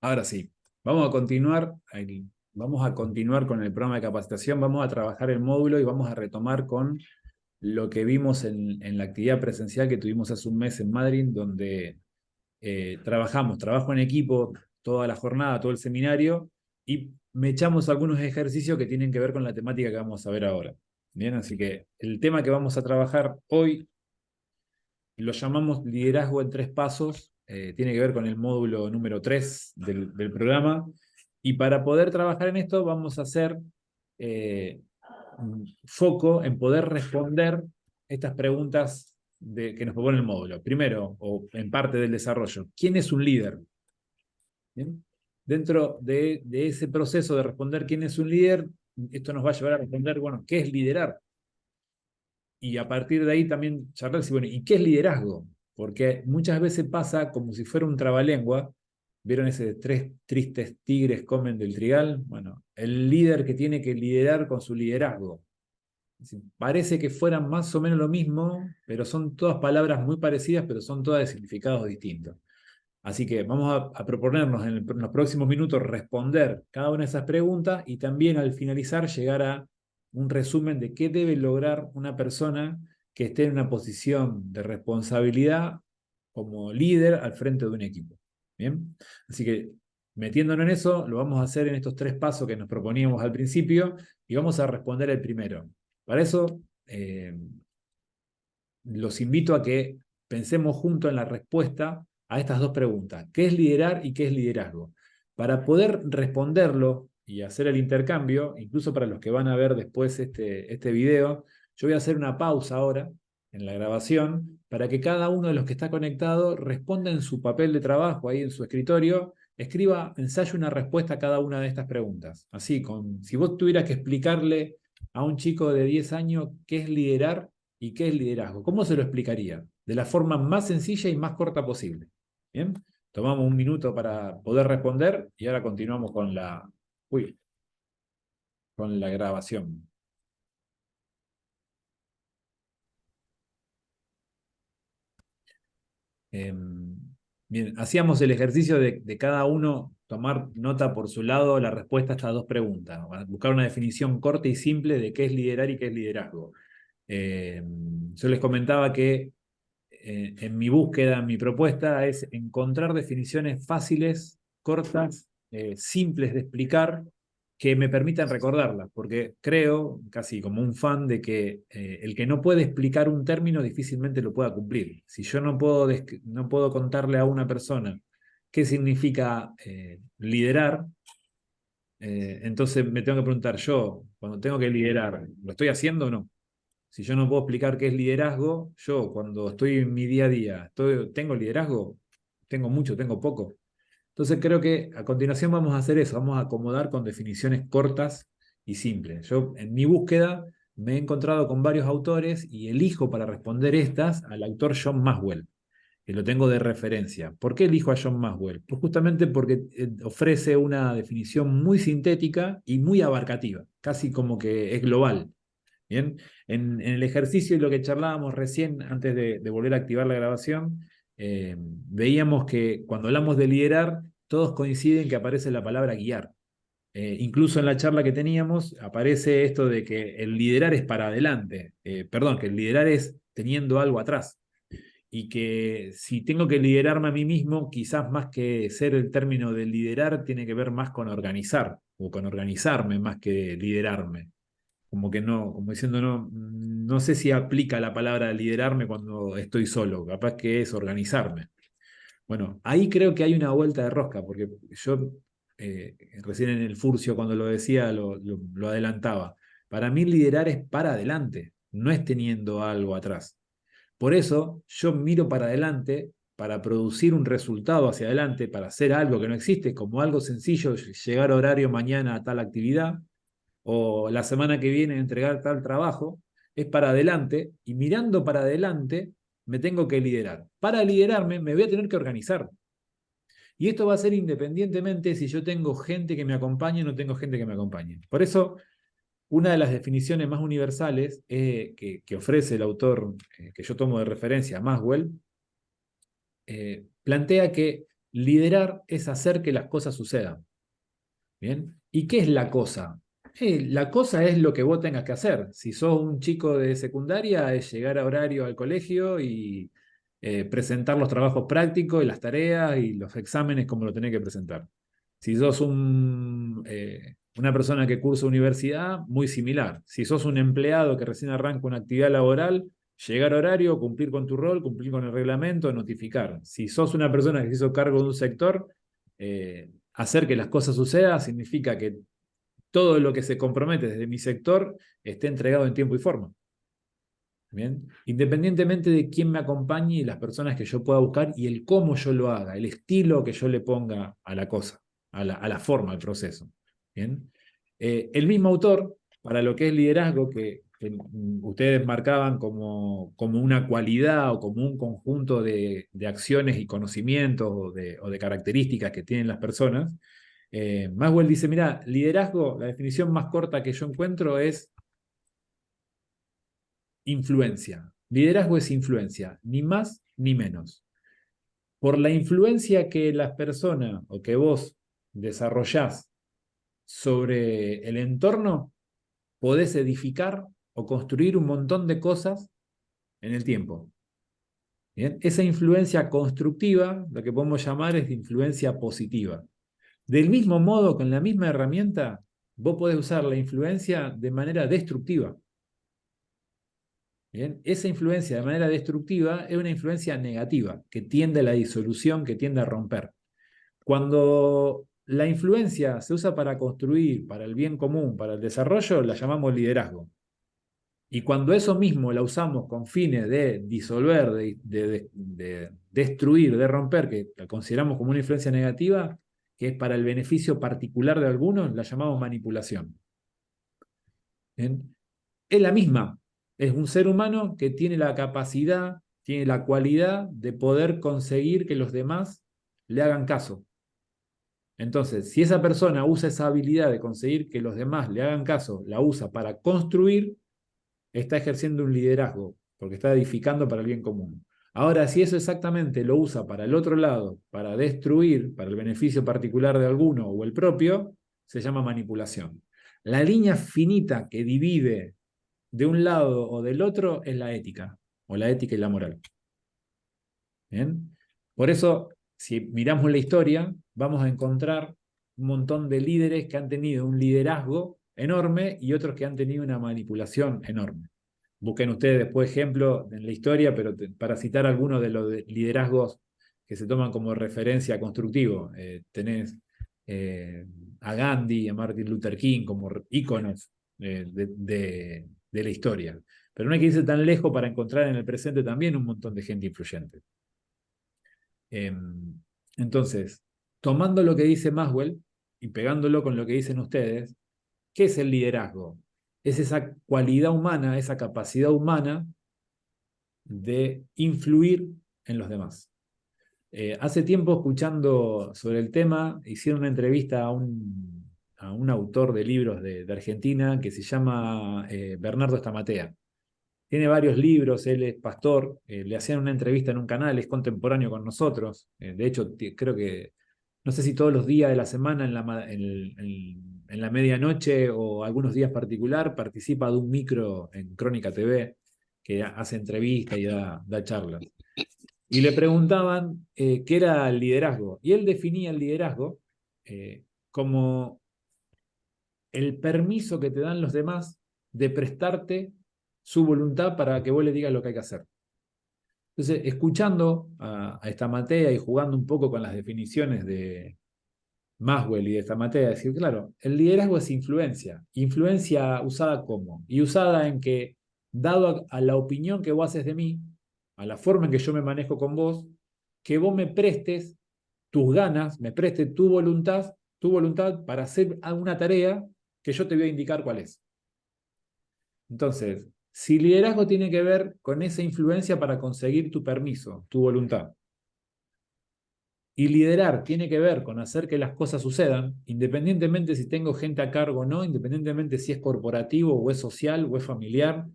Ahora sí, vamos a continuar, vamos a continuar con el programa de capacitación, vamos a trabajar el módulo y vamos a retomar con lo que vimos en la actividad presencial que tuvimos hace un mes en Madrid, donde trabajo en equipo toda la jornada, todo el seminario, y me echamos algunos ejercicios que tienen que ver con la temática que vamos a ver ahora. Bien, así que el tema que vamos a trabajar hoy lo llamamos liderazgo en tres pasos, tiene que ver con el módulo número 3 del programa, y para poder trabajar en esto vamos a hacer eh, un foco en poder responder estas preguntas que nos propone el módulo. Primero, o en parte del desarrollo, ¿quién es un líder? ¿Bien? Dentro de ese proceso de responder quién es un líder, esto nos va a llevar a responder, bueno, ¿qué es liderar? Y a partir de ahí también charlar, si, bueno, ¿y qué es liderazgo? Porque muchas veces pasa como si fuera un trabalengua. ¿Vieron ese tres tristes tigres comen del trigal? Bueno, el líder que tiene que liderar con su liderazgo. Parece que fueran más o menos lo mismo, pero son todas palabras muy parecidas, pero son todas de significados distintos. Así que vamos a proponernos en los próximos minutos responder cada una de esas preguntas y también al finalizar llegar a un resumen de qué debe lograr una persona que esté en una posición de responsabilidad como líder al frente de un equipo. ¿Bien? Así que metiéndonos en eso, lo vamos a hacer en estos tres pasos que nos proponíamos al principio y vamos a responder el primero. Para eso, los invito a que pensemos juntos en la respuesta a estas dos preguntas. ¿Qué es liderar y qué es liderazgo? Para poder responderlo y hacer el intercambio, incluso para los que van a ver después este video, yo voy a hacer una pausa ahora en la grabación para que cada uno de los que está conectado responda en su papel de trabajo, ahí en su escritorio, escriba, ensaye una respuesta a cada una de estas preguntas. Así, si vos tuvieras que explicarle a un chico de 10 años qué es liderar, ¿y qué es liderazgo? ¿Cómo se lo explicaría? De la forma más sencilla y más corta posible. ¿Bien? Tomamos un minuto para poder responder y ahora continuamos con la grabación. Eh, Bien, hacíamos el ejercicio de cada uno tomar nota por su lado la respuesta a estas dos preguntas. Buscar una definición corta y simple de qué es liderar y qué es liderazgo. Eh, yo les comentaba que en mi búsqueda, mi propuesta es encontrar definiciones fáciles, cortas, simples de explicar, que me permitan recordarlas, porque creo, casi como un fan, de que el que no puede explicar un término difícilmente lo pueda cumplir. Si yo no puedo contarle a una persona qué significa liderar, entonces me tengo que preguntar yo, cuando tengo que liderar, ¿lo estoy haciendo o no? Si yo no puedo explicar qué es liderazgo, yo cuando estoy en mi día a día, ¿tengo liderazgo? ¿Tengo mucho? ¿Tengo poco? Entonces creo que a continuación vamos a hacer eso, vamos a acomodar con definiciones cortas y simples. Yo en mi búsqueda me he encontrado con varios autores y elijo para responder estas al autor John Maxwell, que lo tengo de referencia. ¿Por qué elijo a John Maxwell? Pues justamente porque ofrece una definición muy sintética y muy abarcativa, casi como que es global. Bien, en el ejercicio y lo que charlábamos recién, antes de volver a activar la grabación, veíamos que cuando hablamos de liderar, todos coinciden que aparece la palabra guiar. Incluso en la charla que teníamos aparece esto de que el liderar es para adelante, perdón, que el liderar es teniendo algo atrás. Y que si tengo que liderarme a mí mismo, quizás más que ser el término de liderar, tiene que ver más con organizar, o con organizarme más que liderarme. Como que no, como diciendo, no sé si aplica la palabra liderarme cuando estoy solo, capaz que es organizarme. Bueno, ahí creo que hay una vuelta de rosca, porque yo recién en el Furcio cuando lo decía lo adelantaba. Para mí liderar es para adelante, no es teniendo algo atrás. Por eso yo miro para adelante para producir un resultado hacia adelante, para hacer algo que no existe, como algo sencillo, llegar a horario mañana a tal actividad, o la semana que viene entregar tal trabajo, es para adelante, y mirando para adelante me tengo que liderar. Para liderarme me voy a tener que organizar. Y esto va a ser independientemente si yo tengo gente que me acompañe o no tengo gente que me acompañe. Por eso, una de las definiciones más universales que ofrece el autor que yo tomo de referencia, Maxwell, plantea que Liderar es hacer que las cosas sucedan. ¿Bien? ¿Y qué es la cosa? La cosa es lo que vos tengas que hacer. Si sos un chico de secundaria, es llegar a horario al colegio y presentar los trabajos prácticos y las tareas y los exámenes como lo tenés que presentar. Si sos una persona que cursa universidad, muy similar. Si sos un empleado que recién arranca una actividad laboral, llegar a horario, cumplir con tu rol, cumplir con el reglamento, notificar. Si sos una persona que se hizo cargo de un sector, hacer que las cosas sucedan significa que todo lo que se compromete desde mi sector esté entregado en tiempo y forma. ¿Bien? Independientemente de quién me acompañe y las personas que yo pueda buscar y el cómo yo lo haga, el estilo que yo le ponga a la cosa, a la forma, al proceso. ¿Bien? El mismo autor, para lo que es liderazgo, que ustedes marcaban como una cualidad o como un conjunto de acciones y conocimientos o de características que tienen las personas, Maxwell dice, mira, liderazgo, la definición más corta que yo encuentro es influencia. Liderazgo es influencia, ni más ni menos. Por la influencia que las personas o que vos desarrollás sobre el entorno, podés edificar o construir un montón de cosas en el tiempo. ¿Bien? Esa influencia constructiva, lo que podemos llamar es influencia positiva. Del mismo modo, con la misma herramienta, vos podés usar la influencia de manera destructiva. ¿Bien? Esa influencia de manera destructiva es una influencia negativa, que tiende a la disolución, que tiende a romper. Cuando la influencia se usa para construir, para el bien común, para el desarrollo, la llamamos liderazgo. Y cuando eso mismo la usamos con fines de disolver, de destruir, de romper, que la consideramos como una influencia negativa, que es para el beneficio particular de algunos, la llamamos manipulación. ¿Bien? Es la misma. Es un ser humano que tiene la capacidad, tiene la cualidad de poder conseguir que los demás le hagan caso. Entonces, si esa persona usa esa habilidad de conseguir que los demás le hagan caso, la usa para construir, está ejerciendo un liderazgo, porque está edificando para el bien común. Ahora, si eso exactamente lo usa para el otro lado, para destruir, para el beneficio particular de alguno o el propio, se llama manipulación. La línea finita que divide de un lado o del otro es la ética, o la ética y la moral. ¿Bien? Por eso, si miramos la historia, vamos a encontrar un montón de líderes que han tenido un liderazgo enorme y otros que han tenido una manipulación enorme. Busquen ustedes después ejemplos en la historia, pero para citar algunos de los liderazgos que se toman como referencia constructivo, tenés a Gandhi y a Martin Luther King como íconos de la historia. Pero no hay que irse tan lejos para encontrar en el presente también un montón de gente influyente. Entonces, tomando lo que dice Maxwell y pegándolo con lo que dicen ustedes, ¿qué es el liderazgo? Es esa cualidad humana, esa capacidad humana de influir en los demás. Hace tiempo, escuchando sobre el tema, hicieron una entrevista a un autor de libros de Argentina que se llama Bernardo Stamatea. Tiene varios libros, él es pastor, le hacían una entrevista en un canal, es contemporáneo con nosotros. De hecho, creo que, no sé si todos los días de la semana, en la medianoche o algunos días particular, participa de un micro en Crónica TV, que hace entrevistas y da charlas. Y le preguntaban qué era el liderazgo. Y él definía el liderazgo como el permiso que te dan los demás de prestarte su voluntad para que vos le digas lo que hay que hacer. Entonces, escuchando a Stamatea y jugando un poco con las definiciones de Maxwell y de Stamatea, decir, claro, el liderazgo es influencia. Influencia usada como, y usada en que, dado a la opinión que vos haces de mí, a la forma en que yo me manejo con vos, que vos me prestes tus ganas, me prestes tu voluntad para hacer una tarea que yo te voy a indicar cuál es. Entonces, si liderazgo tiene que ver con esa influencia para conseguir tu permiso, tu voluntad, y liderar tiene que ver con hacer que las cosas sucedan, independientemente si tengo gente a cargo o no, independientemente si es corporativo o es social o es familiar,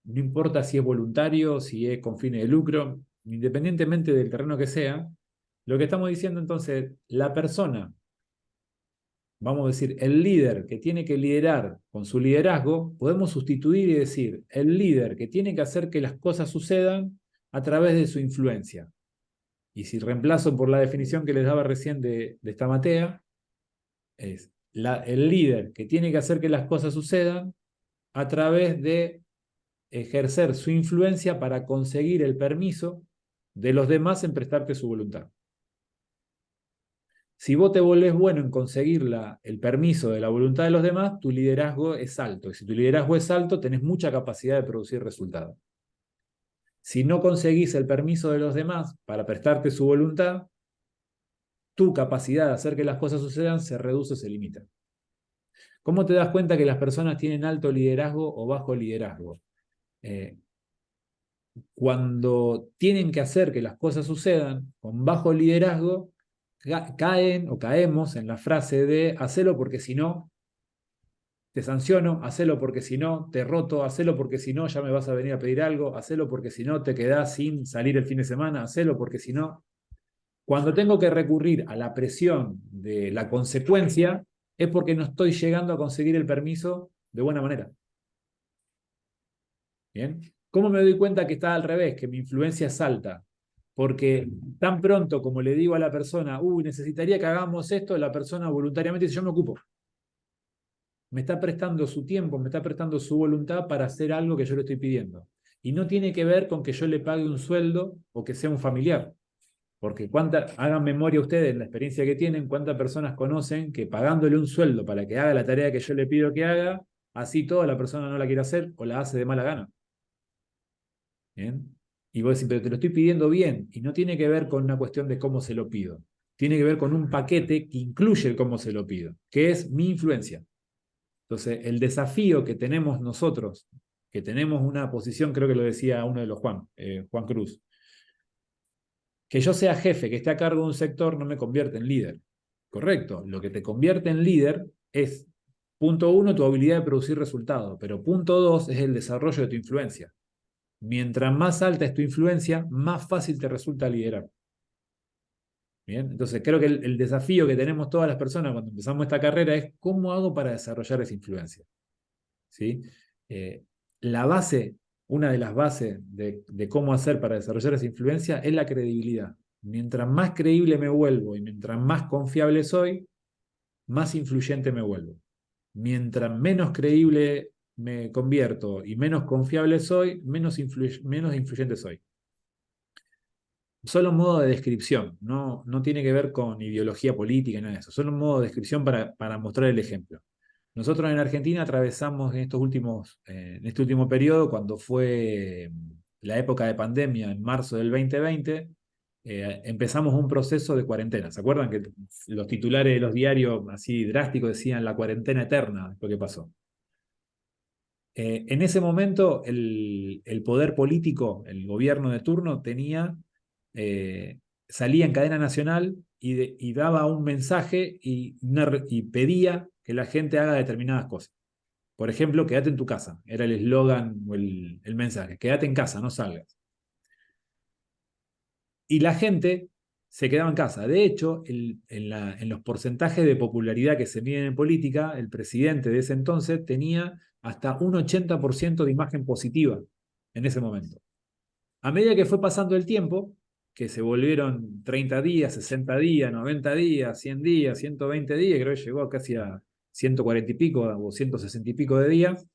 no importa si es voluntario, si es con fines de lucro, independientemente del terreno que sea, Lo que estamos diciendo entonces, la persona, vamos a decir, el líder que tiene que liderar con su liderazgo, podemos sustituir y decir, el líder que tiene que hacer que las cosas sucedan a través de su influencia. Y si reemplazo por la definición que les daba recién de esta Matea, es el líder que tiene que hacer que las cosas sucedan a través de ejercer su influencia para conseguir el permiso de los demás en prestarte su voluntad. Si vos te volvés bueno en conseguir el permiso de la voluntad de los demás, tu liderazgo es alto. Y si tu liderazgo es alto, tenés mucha capacidad de producir resultados. Si no conseguís el permiso de los demás para prestarte su voluntad, tu capacidad de hacer que las cosas sucedan se reduce, se limita. ¿Cómo te das cuenta que las personas tienen alto liderazgo o bajo liderazgo? Cuando tienen que hacer que las cosas sucedan con bajo liderazgo, caen o caemos en la frase de hacelo porque si no te sanciono, hacelo porque si no te roto, hacelo porque si no ya me vas a venir a pedir algo, hacelo porque si no te quedás sin salir el fin de semana, hacelo porque si no. Cuando tengo que recurrir a la presión de la consecuencia, es porque no estoy llegando a conseguir el permiso de buena manera. ¿Bien? ¿Cómo me doy cuenta que está al revés, que mi influencia es alta? Porque tan pronto como le digo a la persona, necesitaría que hagamos esto, la persona voluntariamente dice, yo me ocupo. Me está prestando su tiempo, me está prestando su voluntad para hacer algo que yo le estoy pidiendo. Y no tiene que ver con que yo le pague un sueldo o que sea un familiar. Porque hagan memoria ustedes, en la experiencia que tienen, cuántas personas conocen que pagándole un sueldo para que haga la tarea que yo le pido que haga, así toda la persona no la quiere hacer o la hace de mala gana. ¿Bien? Y vos decís, pero te lo estoy pidiendo bien, y no tiene que ver con una cuestión de cómo se lo pido. Tiene que ver con un paquete que incluye el cómo se lo pido, que es mi influencia. Entonces, el desafío que tenemos nosotros, que tenemos una posición, creo que lo decía uno de los Juan Cruz, que yo sea jefe, que esté a cargo de un sector, no me convierte en líder. Correcto, lo que te convierte en líder es, punto uno, tu habilidad de producir resultados, pero punto dos es el desarrollo de tu influencia. Mientras más alta es tu influencia, más fácil te resulta liderar. ¿Bien? Entonces, creo que el desafío que tenemos todas las personas cuando empezamos esta carrera es cómo hago para desarrollar esa influencia. ¿Sí? Eh, la base, una de las bases de cómo hacer para desarrollar esa influencia es la credibilidad. Mientras más creíble me vuelvo y mientras más confiable soy, más influyente me vuelvo. Mientras menos creíble me convierto y menos confiable soy, menos influyente soy. Solo un modo de descripción, no tiene que ver con ideología política, nada de eso. Solo un modo de descripción para mostrar el ejemplo. Nosotros en Argentina atravesamos en este último periodo, cuando fue la época de pandemia, en marzo del 2020, empezamos un proceso de cuarentena. ¿Se acuerdan que los titulares de los diarios así drásticos decían la cuarentena eterna, lo que pasó? En ese momento, el poder político, el gobierno de turno, eh, salía en cadena nacional y daba un mensaje y pedía que la gente haga determinadas cosas. Por ejemplo, quédate en tu casa. Era el eslogan o el mensaje. Quédate en casa, no salgas. Y la gente se quedaba en casa. De hecho, en los porcentajes de popularidad que se miden en política, el presidente de ese entonces tenía hasta un 80% de imagen positiva en ese momento. A medida que fue pasando el tiempo, que se volvieron 30 días, 60 días, 90 días, 100 días, 120 días, creo que llegó casi a 140 y pico o 160 y pico de días,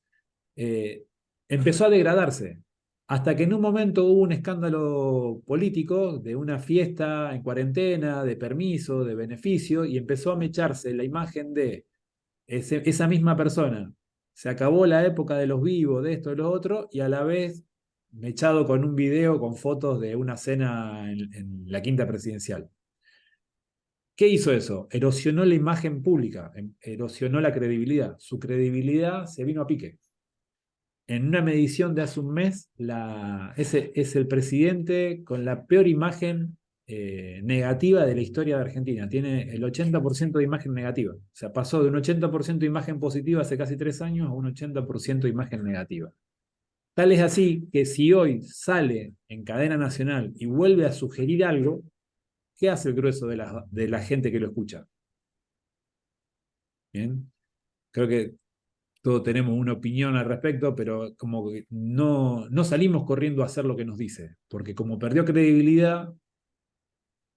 empezó a degradarse. Hasta que en un momento hubo un escándalo político de una fiesta en cuarentena, de permiso, de beneficio, y empezó a mecharse la imagen de esa misma persona. Se acabó la época de los vivos, de esto, de lo otro, y a la vez mechado con un video con fotos de una cena en la quinta presidencial. ¿Qué hizo eso? Erosionó la imagen pública, erosionó la credibilidad. Su credibilidad se vino a pique. En una medición de hace un mes, ese es el presidente con la peor imagen negativa de la historia de Argentina. Tiene el 80% de imagen negativa. O sea, pasó de un 80% de imagen positiva hace casi 3 años a un 80% de imagen negativa. Tal es así que si hoy sale en cadena nacional y vuelve a sugerir algo, ¿qué hace el grueso de la gente que lo escucha? Bien, creo que todos tenemos una opinión al respecto, pero como que no salimos corriendo a hacer lo que nos dice, porque como perdió credibilidad,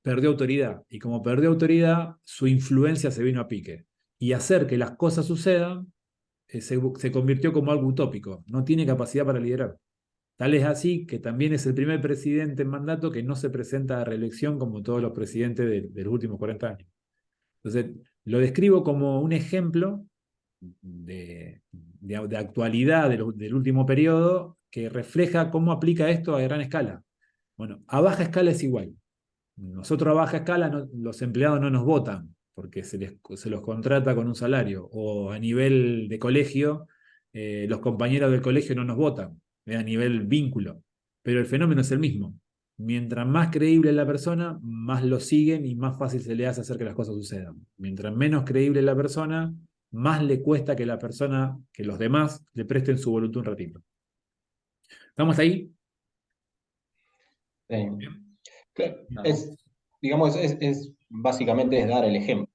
perdió autoridad, y como perdió autoridad, su influencia se vino a pique. Y hacer que las cosas sucedan se convirtió como algo utópico, no tiene capacidad para liderar. Tal es así que también es el primer presidente en mandato que no se presenta a reelección como todos los presidentes de los últimos 40 años. Entonces, lo describo como un ejemplo de actualidad del último periodo que refleja cómo aplica esto a gran escala. Bueno, a baja escala es igual. Nosotros a baja escala los empleados no nos votan porque se los contrata con un salario. O a nivel de colegio, los compañeros del colegio no nos votan, a nivel vínculo. Pero el fenómeno es el mismo. Mientras más creíble es la persona, más lo siguen y más fácil se le hace hacer que las cosas sucedan. Mientras menos creíble es la persona, más le cuesta que la persona, que los demás, le presten su voluntad un ratito. ¿Estamos ahí? Eh, claro, No. digamos, básicamente es dar el ejemplo.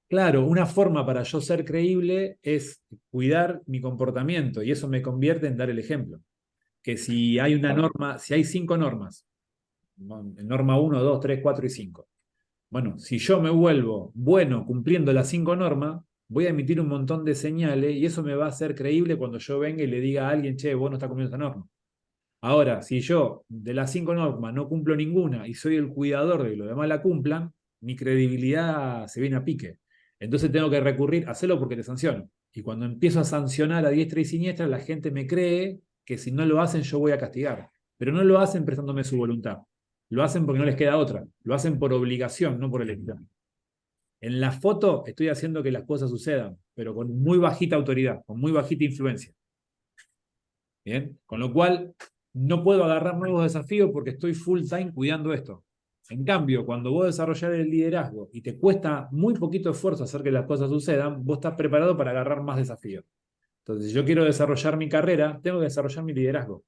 Claro, una forma para yo ser creíble es cuidar mi comportamiento y eso me convierte en dar el ejemplo. Que si hay una Claro. norma, si hay 5 normas, ¿no? Norma 1, 2, 3, 4 y 5. Bueno, si yo me vuelvo bueno cumpliendo las 5 normas, voy a emitir un montón de señales y eso me va a hacer creíble cuando yo venga y le diga a alguien, che, vos no estás cumpliendo esta norma. Ahora, si yo de las 5 normas no cumplo ninguna y soy el cuidador de que los demás la cumplan, mi credibilidad se viene a pique. Entonces tengo que recurrir a hacerlo porque te sanciono. Y cuando empiezo a sancionar a diestra y siniestra, la gente me cree que si no lo hacen yo voy a castigar. Pero no lo hacen prestándome su voluntad. Lo hacen porque no les queda otra. Lo hacen por obligación, no por elección. En la foto estoy haciendo que las cosas sucedan, pero con muy bajita autoridad, con muy bajita influencia. ¿Bien? Con lo cual, no puedo agarrar nuevos desafíos porque estoy full time cuidando esto. En cambio, cuando vos desarrollás el liderazgo y te cuesta muy poquito esfuerzo hacer que las cosas sucedan, vos estás preparado para agarrar más desafíos. Entonces, si yo quiero desarrollar mi carrera, tengo que desarrollar mi liderazgo.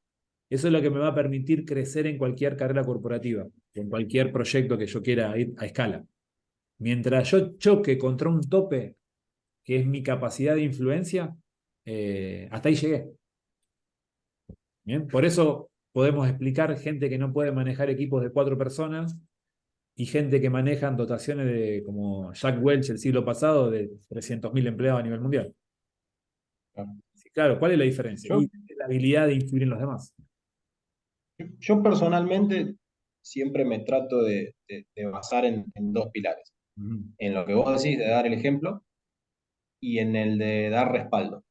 Eso es lo que me va a permitir crecer en cualquier carrera corporativa, en cualquier proyecto que yo quiera ir a escala. Mientras yo choque contra un tope, que es mi capacidad de influencia, hasta ahí llegué. ¿Bien? Por eso podemos explicar gente que no puede manejar equipos de 4 personas y gente que maneja dotaciones de, como Jack Welch el siglo pasado, de 300.000 empleados a nivel mundial. Claro. Sí, claro, ¿cuál es la diferencia? Yo, Y la habilidad de influir en los demás. yo personalmente siempre me trato de basar en dos pilares. Ujú. En lo que vos decís de dar el ejemplo y en el de dar respaldo.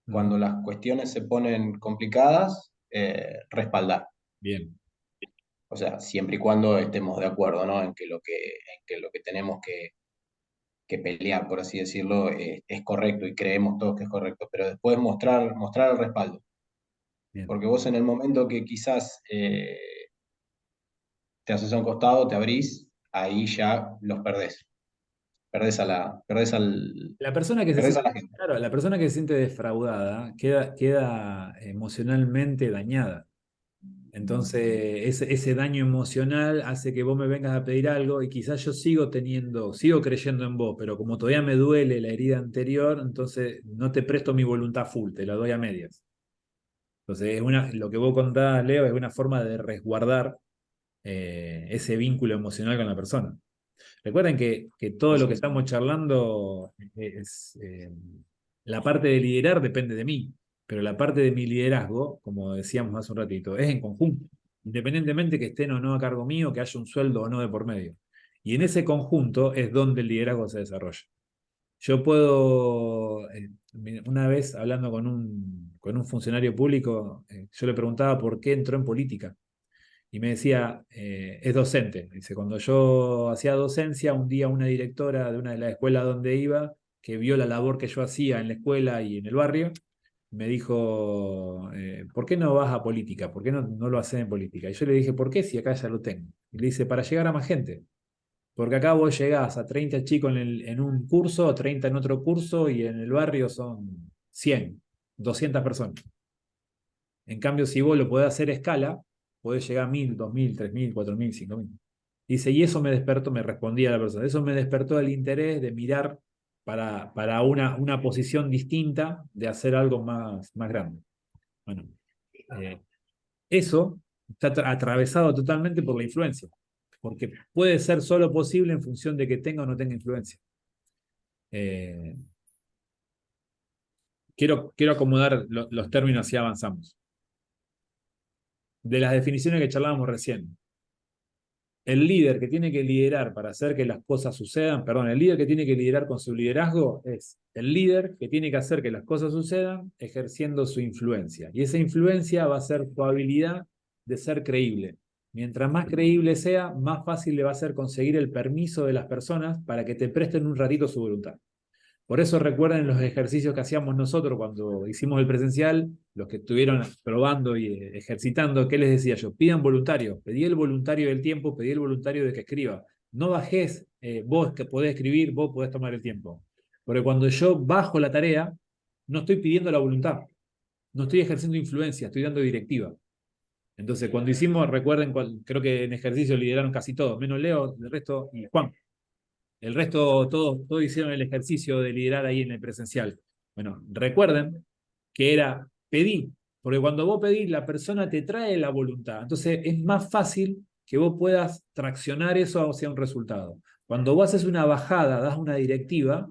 Ujú. Cuando las cuestiones se ponen complicadas, respaldar. Bien, O sea, siempre y cuando estemos de acuerdo, ¿no? En que lo que tenemos que pelear, por así decirlo, es correcto y creemos todos que es correcto, pero después mostrar el respaldo. bien. Porque vos en el momento que quizás te haces a un costado, te abrís, ahí ya los perdés. La persona que se Perdés a siente, la gente. claro, la persona que se siente defraudada queda emocionalmente dañada. Entonces, ese daño emocional hace que vos me vengas a pedir algo y quizás yo sigo creyendo en vos, pero como todavía me duele la herida anterior, entonces no te presto mi voluntad full, te la doy a medias. Entonces, lo que vos contás, Leo, es una forma de resguardar ese vínculo emocional con la persona. Recuerden que todo lo Así que es. estamos charlando la parte de liderar depende de mí, pero la parte de mi liderazgo, como decíamos hace un ratito, es en conjunto, independientemente que estén o no a cargo mío, que haya un sueldo o no de por medio. Y en ese conjunto es donde el liderazgo se desarrolla. Yo puedo, una vez hablando con un funcionario público, yo le preguntaba por qué entró en política. Y me decía, es docente. Dice, cuando yo hacía docencia, un día una directora de una de las escuelas donde iba, que vio la labor que yo hacía en la escuela y en el barrio, me dijo, ¿por qué no vas a política? ¿Por qué no lo haces en política? Y yo le dije, ¿por qué si acá ya lo tengo? Y le dice, para llegar a más gente. Porque acá vos llegás a 30 chicos en un curso, 30 en otro curso y en el barrio son 100, 200 personas. En cambio, si vos lo podés hacer a escala, podés llegar a 1.000, 2.000, 3.000, 4.000, 5.000. Dice, y eso me despertó, me respondía la persona, eso me despertó el interés de mirar para una posición distinta, de hacer algo más grande. Bueno, eh, eso está atravesado totalmente por la influencia, porque puede ser solo posible en función de que tenga o no tenga influencia. Eh, quiero acomodar los términos y avanzamos. De las definiciones que charlábamos recién, el líder que tiene que liderar para hacer que las cosas sucedan, perdón, el líder que tiene que liderar con su liderazgo es el líder que tiene que hacer que las cosas sucedan ejerciendo su influencia. Y esa influencia va a ser su habilidad de ser creíble. Mientras más creíble sea, más fácil le va a ser conseguir el permiso de las personas para que te presten un ratito su voluntad. Por eso recuerden los ejercicios que hacíamos nosotros cuando hicimos el presencial, los que estuvieron probando y ejercitando, ¿qué les decía yo? Pidan voluntarios, pedí el voluntario del tiempo, pedí el voluntario de que escriba. No bajés, vos que podés escribir, vos podés tomar el tiempo. Porque cuando yo bajo la tarea, no estoy pidiendo la voluntad, no estoy ejerciendo influencia, estoy dando directiva. Entonces, cuando hicimos, recuerden, creo que en ejercicio lideraron casi todos, menos Leo, el resto, y Juan. El resto, todos hicieron el ejercicio de liderar ahí en el presencial. Bueno, recuerden que era pedir, porque cuando vos pedís, la persona te trae la voluntad. Entonces es más fácil que vos puedas traccionar eso hacia un resultado. Cuando vos haces una bajada, das una directiva,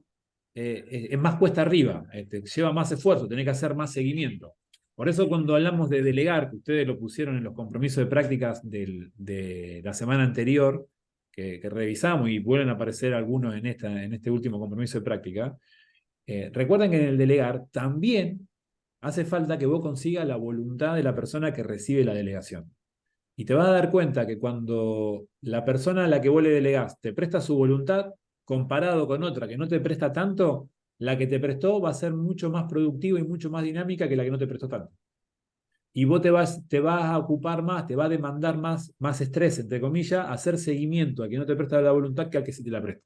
es más cuesta arriba, lleva más esfuerzo, tenés que hacer más seguimiento. Por eso cuando hablamos de delegar, que ustedes lo pusieron en los compromisos de prácticas de la semana anterior, que revisamos y vuelven a aparecer algunos en este último compromiso de práctica, recuerden que en el delegar también hace falta que vos consigas la voluntad de la persona que recibe la delegación. Y te vas a dar cuenta que cuando la persona a la que vos le delegás te presta su voluntad, comparado con otra que no te presta tanto, la que te prestó va a ser mucho más productiva y mucho más dinámica que la que no te prestó tanto. Y vos te vas a ocupar más, te va a demandar más estrés, entre comillas, hacer seguimiento a quien no te presta la voluntad que al que sí te la presta.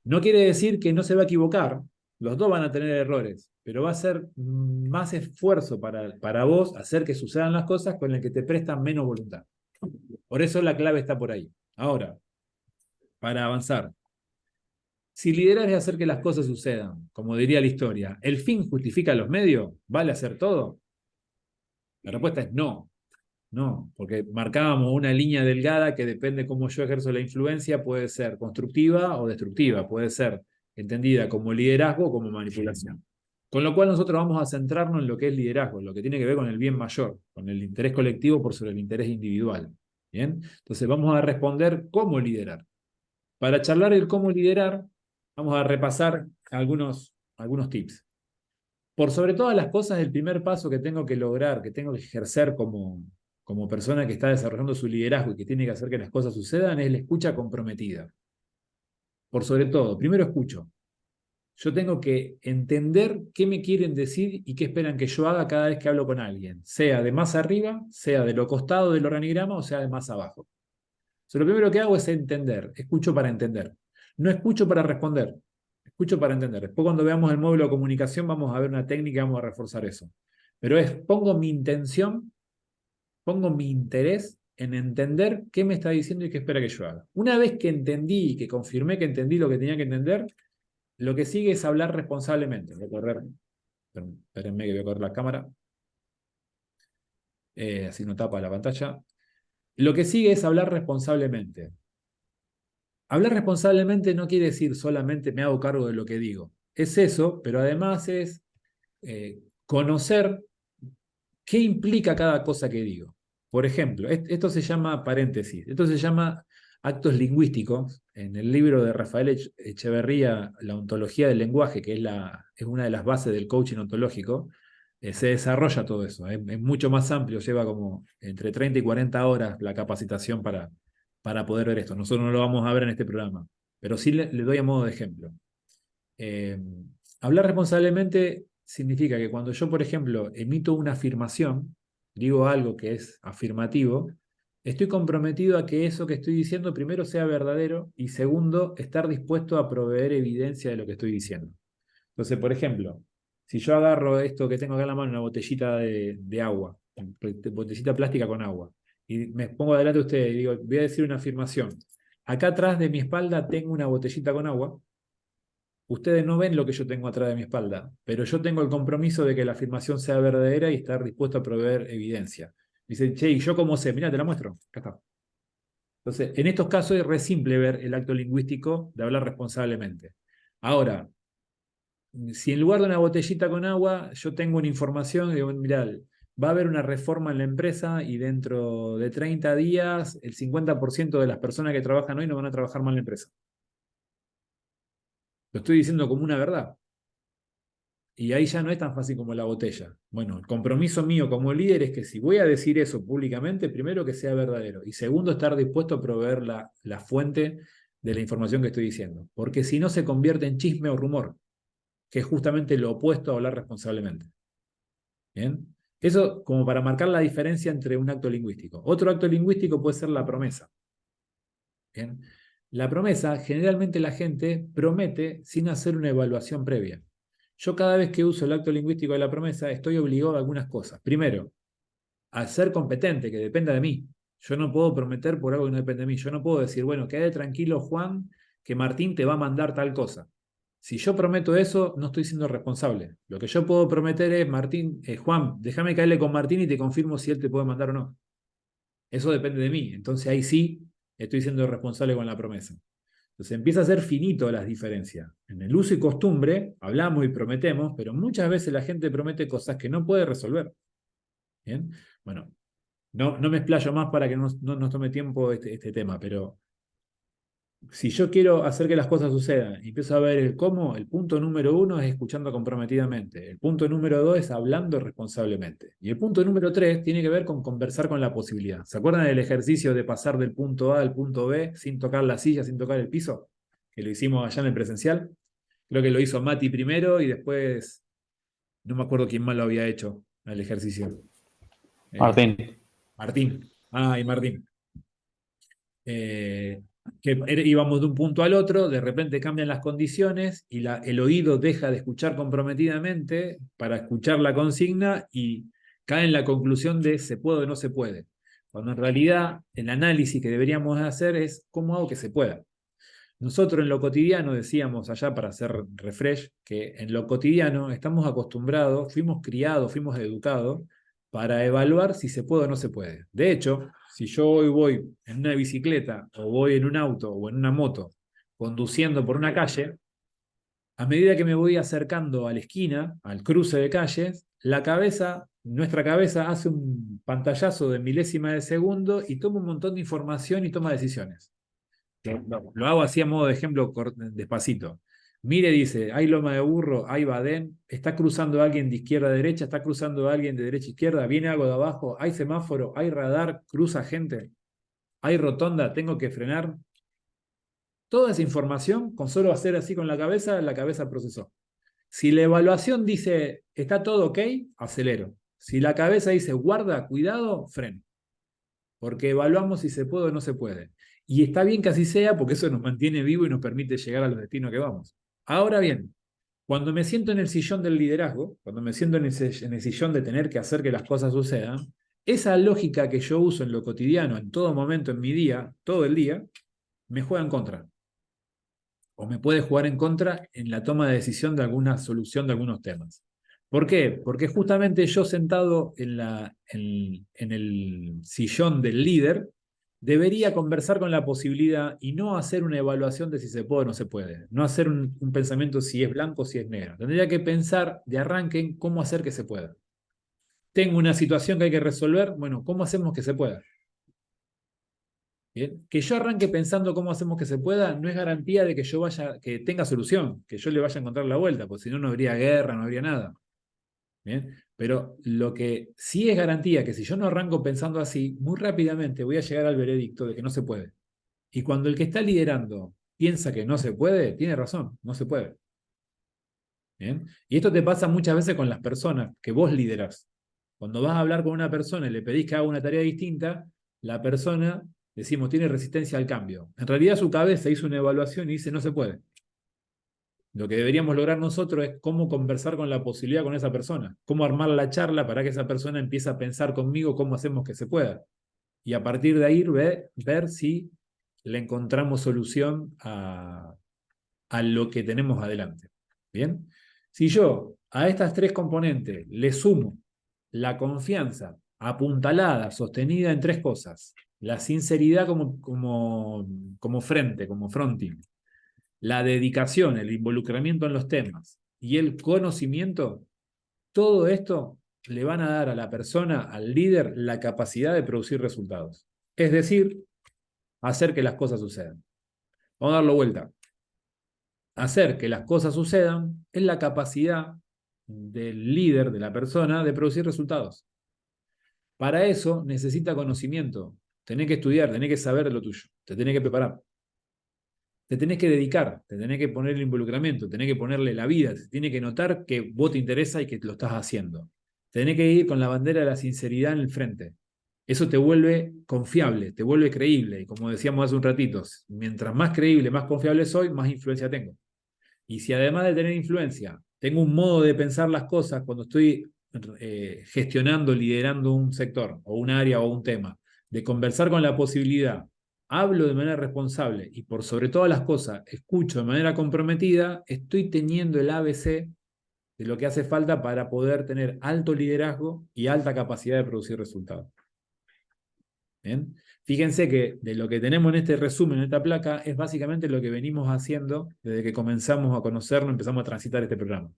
No quiere decir que no se va a equivocar, los dos van a tener errores, pero va a ser más esfuerzo para vos hacer que sucedan las cosas con el que te prestan menos voluntad. Por eso la clave está por ahí. Ahora, para avanzar, si liderar es hacer que las cosas sucedan, como diría la historia, ¿el fin justifica los medios? ¿Vale hacer todo? La respuesta es no. No, porque marcábamos una línea delgada que depende cómo yo ejerzo la influencia, puede ser constructiva o destructiva, puede ser entendida como liderazgo o como manipulación. Con lo cual nosotros vamos a centrarnos en lo que es liderazgo, en lo que tiene que ver con el bien mayor, con el interés colectivo por sobre el interés individual. ¿Bien? Entonces vamos a responder cómo liderar. Para charlar el cómo liderar, vamos a repasar algunos tips. Por sobre todas las cosas, el primer paso que tengo que lograr, que tengo que ejercer como persona que está desarrollando su liderazgo y que tiene que hacer que las cosas sucedan, es la escucha comprometida. Por sobre todo, primero escucho. Yo tengo que entender qué me quieren decir y qué esperan que yo haga cada vez que hablo con alguien, sea de más arriba, sea de lo costado del organigrama o sea de más abajo. Lo primero que hago es entender, escucho para entender. No escucho para responder, escucho para entender. Después cuando veamos el módulo de comunicación vamos a ver una técnica y vamos a reforzar eso. Pero pongo mi intención, pongo mi interés en entender qué me está diciendo y qué espera que yo haga. Una vez que entendí y que confirmé que entendí lo que tenía que entender, lo que sigue es hablar responsablemente. Voy a correr, espérenme que voy a correr la cámara, así no tapa la pantalla. Lo que sigue es hablar responsablemente. Hablar responsablemente no quiere decir solamente me hago cargo de lo que digo. Es eso, pero además es conocer qué implica cada cosa que digo. Por ejemplo, esto se llama paréntesis, esto se llama actos lingüísticos. En el libro de Rafael Echeverría, La ontología del lenguaje, que es una de las bases del coaching ontológico, se desarrolla todo eso. Es mucho más amplio, lleva como entre 30 y 40 horas la capacitación para poder ver esto. Nosotros no lo vamos a ver en este programa, pero sí le doy a modo de ejemplo. Eh, hablar responsablemente significa que cuando yo, por ejemplo, emito una afirmación, digo algo que es afirmativo, estoy comprometido a que eso que estoy diciendo, primero, sea verdadero y segundo, estar dispuesto a proveer evidencia de lo que estoy diciendo. Entonces, por ejemplo, si yo agarro esto que tengo acá en la mano, una botellita de agua, botellita plástica con agua, y me pongo delante de ustedes y digo, voy a decir una afirmación, acá atrás de mi espalda tengo una botellita con agua. Ustedes no ven lo que yo tengo atrás de mi espalda, pero yo tengo el compromiso de que la afirmación sea verdadera y estar dispuesto a proveer evidencia. Dice, che, ¿y yo cómo sé? Mirá, te la muestro. Acá está. Entonces, en estos casos es re simple ver el acto lingüístico de hablar responsablemente. Ahora, si en lugar de una botellita con agua, yo tengo una información, digo, mirá, va a haber una reforma en la empresa y dentro de 30 días el 50% de las personas que trabajan hoy no van a trabajar más en la empresa. Lo estoy diciendo como una verdad. Y ahí ya no es tan fácil como la botella. Bueno, el compromiso mío como líder es que si voy a decir eso públicamente, primero que sea verdadero. Y segundo, estar dispuesto a proveer la fuente de la información que estoy diciendo. Porque si no se convierte en chisme o rumor, que es justamente lo opuesto a hablar responsablemente. ¿Bien? Eso como para marcar la diferencia entre un acto lingüístico. Otro acto lingüístico puede ser la promesa. ¿Bien? La promesa, generalmente la gente promete sin hacer una evaluación previa. Yo cada vez que uso el acto lingüístico de la promesa estoy obligado a algunas cosas. Primero, a ser competente, que dependa de mí. Yo no puedo prometer por algo que no depende de mí. Yo no puedo decir, bueno, quede tranquilo, Juan, que Martín te va a mandar tal cosa. Si yo prometo eso, no estoy siendo responsable. Lo que yo puedo prometer es, Martín, Juan, déjame caerle con Martín y te confirmo si él te puede mandar o no. Eso depende de mí. Entonces ahí sí estoy siendo responsable con la promesa. Entonces empieza a ser finito las diferencias. En el uso y costumbre hablamos y prometemos, pero muchas veces la gente promete cosas que no puede resolver. ¿Bien? Bueno, no me explayo más para que no nos tome tiempo este tema, pero si yo quiero hacer que las cosas sucedan y empiezo a ver el cómo, el punto número uno es escuchando comprometidamente. El punto número dos es hablando responsablemente. Y el punto número tres tiene que ver con conversar con la posibilidad. ¿Se acuerdan del ejercicio de pasar del punto A al punto B sin tocar la silla, sin tocar el piso? Que lo hicimos allá en el presencial. Creo que lo hizo Mati primero y después, no me acuerdo quién más lo había hecho el ejercicio. Martín. Martín. Y Martín. Íbamos de un punto al otro, de repente cambian las condiciones y el oído deja de escuchar comprometidamente para escuchar la consigna y cae en la conclusión de se puede o no se puede. Cuando en realidad el análisis que deberíamos hacer es cómo hago que se pueda. Nosotros en lo cotidiano decíamos allá para hacer refresh que en lo cotidiano estamos acostumbrados, fuimos criados, fuimos educados para evaluar si se puede o no se puede. De hecho, si yo hoy voy en una bicicleta o voy en un auto o en una moto conduciendo por una calle, a medida que me voy acercando a la esquina, al cruce de calles, nuestra cabeza hace un pantallazo de milésima de segundo y toma un montón de información y toma decisiones. Lo hago así a modo de ejemplo despacito. Mire, dice, hay loma de burro, hay badén, está cruzando alguien de izquierda a derecha, está cruzando alguien de derecha a izquierda, viene algo de abajo, hay semáforo, hay radar, cruza gente, hay rotonda, tengo que frenar. Toda esa información, con solo hacer así con la cabeza procesó. Si la evaluación dice, está todo ok, acelero. Si la cabeza dice, guarda, cuidado, freno. Porque evaluamos si se puede o no se puede. Y está bien que así sea porque eso nos mantiene vivo y nos permite llegar a los destinos que vamos. Ahora bien, cuando me siento en el sillón del liderazgo, cuando me siento en el sillón de tener que hacer que las cosas sucedan, esa lógica que yo uso en lo cotidiano, en todo momento en mi día, todo el día, me juega en contra. O me puede jugar en contra en la toma de decisión de alguna solución de algunos temas. ¿Por qué? Porque justamente yo sentado en el sillón del líder, debería conversar con la posibilidad y no hacer una evaluación de si se puede o no se puede. No hacer un pensamiento si es blanco o si es negro. Tendría que pensar de arranque en cómo hacer que se pueda. Tengo una situación que hay que resolver, bueno, ¿cómo hacemos que se pueda? Bien. Que yo arranque pensando cómo hacemos que se pueda no es garantía de que yo que tenga solución, que yo le vaya a encontrar la vuelta, porque si no, no habría guerra, no habría nada. ¿Bien? Pero lo que sí es garantía que si yo no arranco pensando así, muy rápidamente voy a llegar al veredicto de que no se puede. Y cuando el que está liderando piensa que no se puede, tiene razón, no se puede. ¿Bien? Y esto te pasa muchas veces con las personas que vos liderás. Cuando vas a hablar con una persona y le pedís que haga una tarea distinta, la persona, decimos, tiene resistencia al cambio. En realidad su cabeza hizo una evaluación y dice no se puede. Lo que deberíamos lograr nosotros es cómo conversar con la posibilidad con esa persona, cómo armar la charla para que esa persona empiece a pensar conmigo cómo hacemos que se pueda. Y a partir de ahí ver si le encontramos solución a lo que tenemos adelante. ¿Bien? Si yo a estas tres componentes le sumo la confianza apuntalada, sostenida en tres cosas, la sinceridad como frente, como fronting, la dedicación, el involucramiento en los temas y el conocimiento, todo esto le van a dar a la persona, al líder, la capacidad de producir resultados. Es decir, hacer que las cosas sucedan. Vamos a darlo vuelta. Hacer que las cosas sucedan es la capacidad del líder, de la persona, de producir resultados. Para eso necesita conocimiento. Tenés que estudiar, tenés que saber de lo tuyo, te tenés que preparar. Te tenés que dedicar, te tenés que poner el involucramiento, tenés que ponerle la vida, te tiene que notar que vos te interesa y que lo estás haciendo. Tenés que ir con la bandera de la sinceridad en el frente. Eso te vuelve confiable, te vuelve creíble. Y como decíamos hace un ratito, mientras más creíble, más confiable soy, más influencia tengo. Y si además de tener influencia, tengo un modo de pensar las cosas cuando estoy gestionando, liderando un sector o un área o un tema, de conversar con la posibilidad, hablo de manera responsable y por sobre todas las cosas escucho de manera comprometida, estoy teniendo el ABC de lo que hace falta para poder tener alto liderazgo y alta capacidad de producir resultados. ¿Bien? Fíjense que de lo que tenemos en este resumen, en esta placa, es básicamente lo que venimos haciendo desde que comenzamos a conocernos, empezamos a transitar este programa.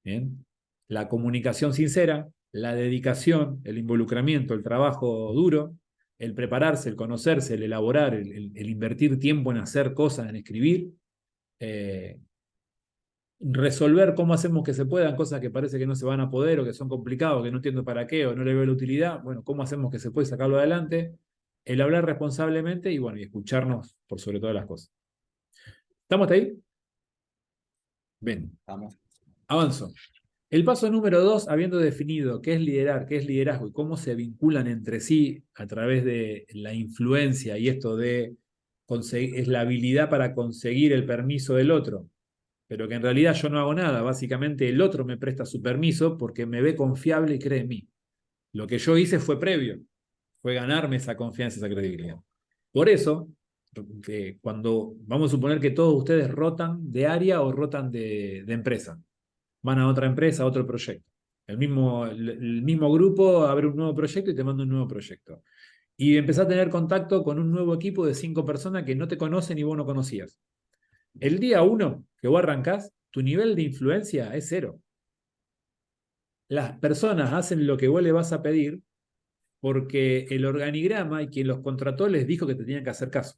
¿Bien? La comunicación sincera, la dedicación, el involucramiento, el trabajo duro, el prepararse, el conocerse, el elaborar, el invertir tiempo en hacer cosas, en escribir, eh, resolver cómo hacemos que se puedan cosas que parece que no se van a poder o que son complicados, que no entiendo para qué o no le veo la utilidad, bueno, cómo hacemos que se puede sacarlo adelante, el hablar responsablemente y bueno, y escucharnos por sobre todas las cosas. ¿Estamos hasta ahí? Bien, Vamos. avanzo. El paso número 2, habiendo definido qué es liderar, qué es liderazgo y cómo se vinculan entre sí a través de la influencia y esto de conseguir, es la habilidad para conseguir el permiso del otro, pero que en realidad yo no hago nada, básicamente el otro me presta su permiso porque me ve confiable y cree en mí. Lo que yo hice fue previo, fue ganarme esa confianza, esa credibilidad. Por eso, cuando vamos a suponer que todos ustedes rotan de área o rotan de empresa, van a otra empresa, a otro proyecto. El mismo grupo abre un nuevo proyecto y te manda un nuevo proyecto. Y empezás a tener contacto con un nuevo equipo de 5 personas que no te conocen y vos no conocías. El día 1 que vos arrancás, tu nivel de influencia es 0. Las personas hacen lo que vos le vas a pedir porque el organigrama y quien los contrató les dijo que te tenían que hacer caso.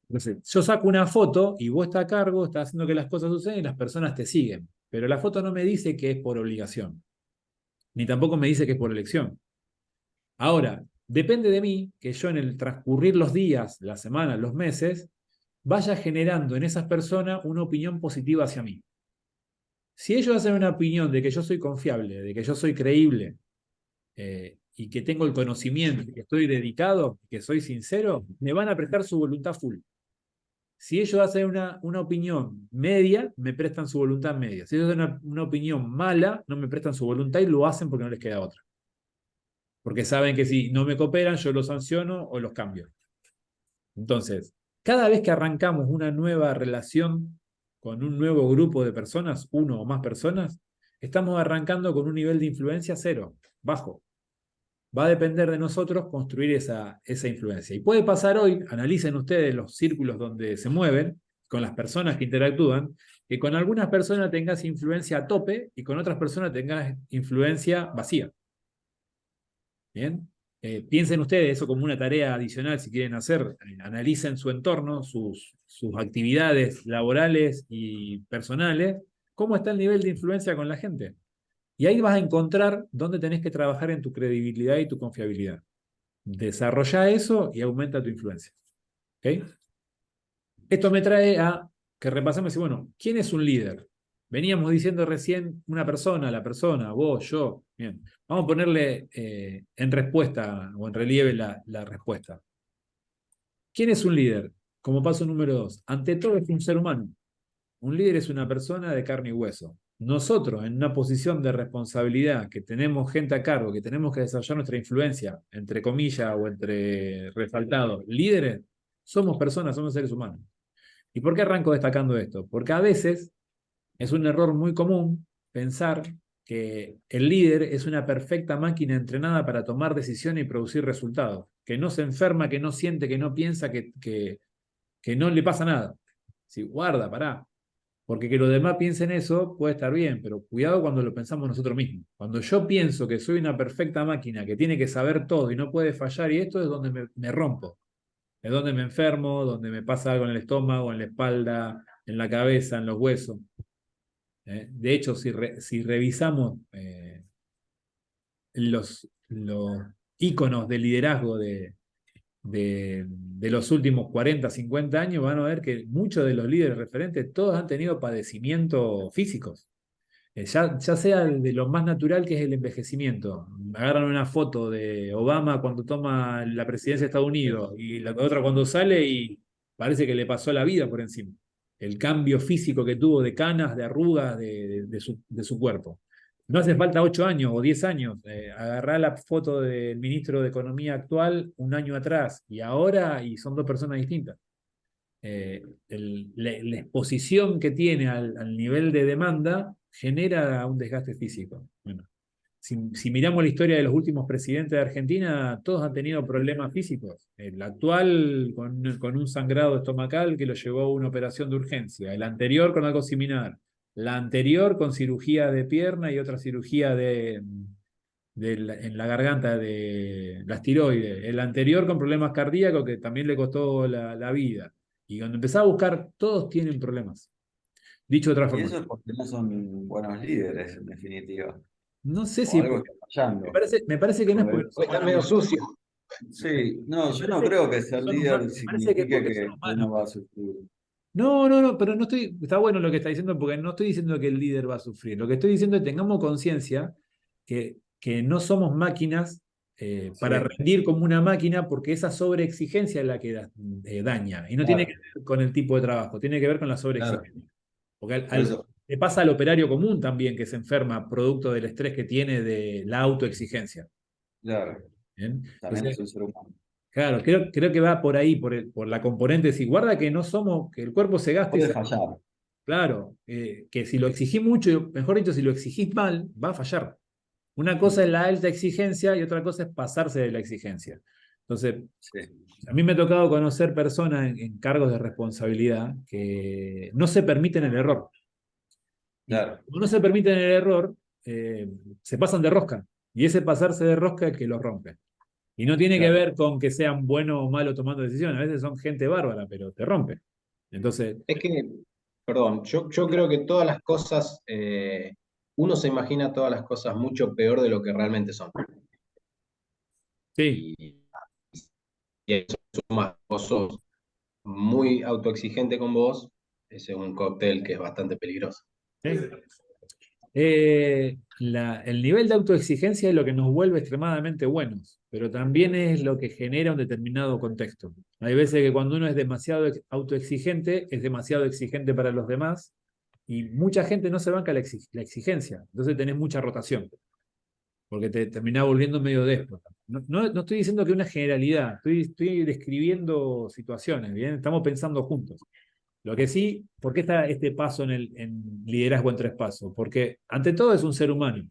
Entonces, yo saco una foto y vos estás a cargo, estás haciendo que las cosas sucedan y las personas te siguen. Pero la foto no me dice que es por obligación, ni tampoco me dice que es por elección. Ahora, depende de mí que yo en el transcurrir los días, las semanas, los meses, vaya generando en esas personas una opinión positiva hacia mí. Si ellos hacen una opinión de que yo soy confiable, de que yo soy creíble, y que tengo el conocimiento, que estoy dedicado, que soy sincero, me van a prestar su voluntad full. Si ellos hacen una opinión media, me prestan su voluntad media. Si ellos hacen una opinión mala, no me prestan su voluntad y lo hacen porque no les queda otra. Porque saben que si no me cooperan, yo los sanciono o los cambio. Entonces, cada vez que arrancamos una nueva relación con un nuevo grupo de personas, uno o más personas, estamos arrancando con un nivel de influencia 0, bajo. Va a depender de nosotros construir esa influencia. Y puede pasar hoy, analicen ustedes los círculos donde se mueven, con las personas que interactúan, que con algunas personas tengas influencia a tope y con otras personas tengas influencia vacía. ¿Bien? Piensen ustedes eso como una tarea adicional si quieren hacer. Analicen su entorno, sus actividades laborales y personales, cómo está el nivel de influencia con la gente. Y ahí vas a encontrar dónde tenés que trabajar en tu credibilidad y tu confiabilidad. Desarrolla eso y aumenta tu influencia. ¿Okay? Esto me trae a que repasemos y bueno, ¿quién es un líder? Veníamos diciendo recién una persona, la persona, vos, yo. Bien. Vamos a ponerle en respuesta o en relieve la respuesta. ¿Quién es un líder? Como paso número 2. Ante todo es un ser humano. Un líder es una persona de carne y hueso. nosotros en una posición de responsabilidad, que tenemos gente a cargo, que tenemos que desarrollar nuestra influencia, entre comillas o entre resaltados, líderes, somos personas, somos seres humanos. ¿Y por qué arranco destacando esto? Porque a veces es un error muy común pensar que el líder es una perfecta máquina entrenada para tomar decisiones y producir resultados, que no se enferma, que no siente, que no piensa, que no le pasa nada. Si guarda, pará. Porque que los demás piensen eso puede estar bien, pero cuidado cuando lo pensamos nosotros mismos. Cuando yo pienso que soy una perfecta máquina, que tiene que saber todo y no puede fallar, y esto es donde me rompo, es donde me enfermo, donde me pasa algo en el estómago, en la espalda, en la cabeza, en los huesos. De hecho, si revisamos los íconos de liderazgo de los últimos 40, 50 años, van a ver que muchos de los líderes referentes, todos han tenido padecimientos físicos. Ya sea de lo más natural que es el envejecimiento. Agarran una foto de Obama cuando toma la presidencia de Estados Unidos y la otra cuando sale y parece que le pasó la vida por encima. El cambio físico que tuvo de canas, de arrugas de su cuerpo. No hace falta 8 años o 10 años. Agarrar la foto del ministro de Economía actual un año atrás y ahora y son dos personas distintas. La exposición que tiene al nivel de demanda genera un desgaste físico. Bueno, si miramos la historia de los últimos presidentes de Argentina, todos han tenido problemas físicos. El actual con un sangrado estomacal que lo llevó a una operación de urgencia. El anterior con algo similar. La anterior con cirugía de pierna y otra cirugía en la garganta de las tiroides. El anterior con problemas cardíacos que también le costó la vida. Y cuando empezaba a buscar, todos tienen problemas. Dicho de otra Y forma, eso es porque no son buenos líderes, en definitiva. no sé O si algo está fallando. me parece que no es Porque, porque no O son está buenos medio líderes. sucio. sí, no, Me yo no parece creo que que ser son humanos. líder Me parece que es signifique porque son que humanos. uno va a sufrir. No, no, no, pero no estoy. Está bueno lo que está diciendo, porque no estoy diciendo que el líder va a sufrir. Lo que estoy diciendo es que tengamos conciencia que no somos máquinas para Sí, rendir como una máquina, porque esa sobreexigencia es la que daña. Y no tiene que claro, ver con el tipo de trabajo, tiene que ver con la claro. sobreexigencia. Porque Por eso, le pasa al operario común también que se enferma producto del estrés que tiene de la autoexigencia. claro, ¿Bien? también Entonces, es un ser humano. claro, creo que va por ahí, por la componente. Si guarda que no somos, que el cuerpo se gasta y Puede se. fallar. Claro, que si lo exigís mucho, mejor dicho, si lo exigís mal, va a fallar. Una cosa es la alta exigencia y otra cosa es pasarse de la exigencia. Entonces, Sí, a mí me ha tocado conocer personas en cargos de responsabilidad que no se permiten el error. Y claro, como no se permiten el error, se pasan de rosca. Y ese pasarse de rosca es el que los rompe. Y no tiene que claro. ver con que sean buenos o malos tomando decisiones. A veces son gente bárbara, pero te rompe. Entonces, Es que, perdón, yo creo que todas las cosas, uno se imagina todas las cosas mucho peor de lo que realmente son. sí. Y, y eso suma, vos sos muy autoexigente con vos, ese es un cóctel que es bastante peligroso. ¿Sí? El nivel de autoexigencia es lo que nos vuelve extremadamente buenos, pero también es lo que genera un determinado contexto. Hay veces que cuando uno es demasiado autoexigente, es demasiado exigente para los demás y mucha gente no se banca la exigencia. Entonces tenés mucha rotación, porque te terminás volviendo medio déspota. No estoy diciendo que una generalidad, estoy describiendo situaciones, ¿bien? Estamos pensando juntos. Lo que sí, ¿por qué está este paso en liderazgo en tres pasos? Porque ante todo es un ser humano.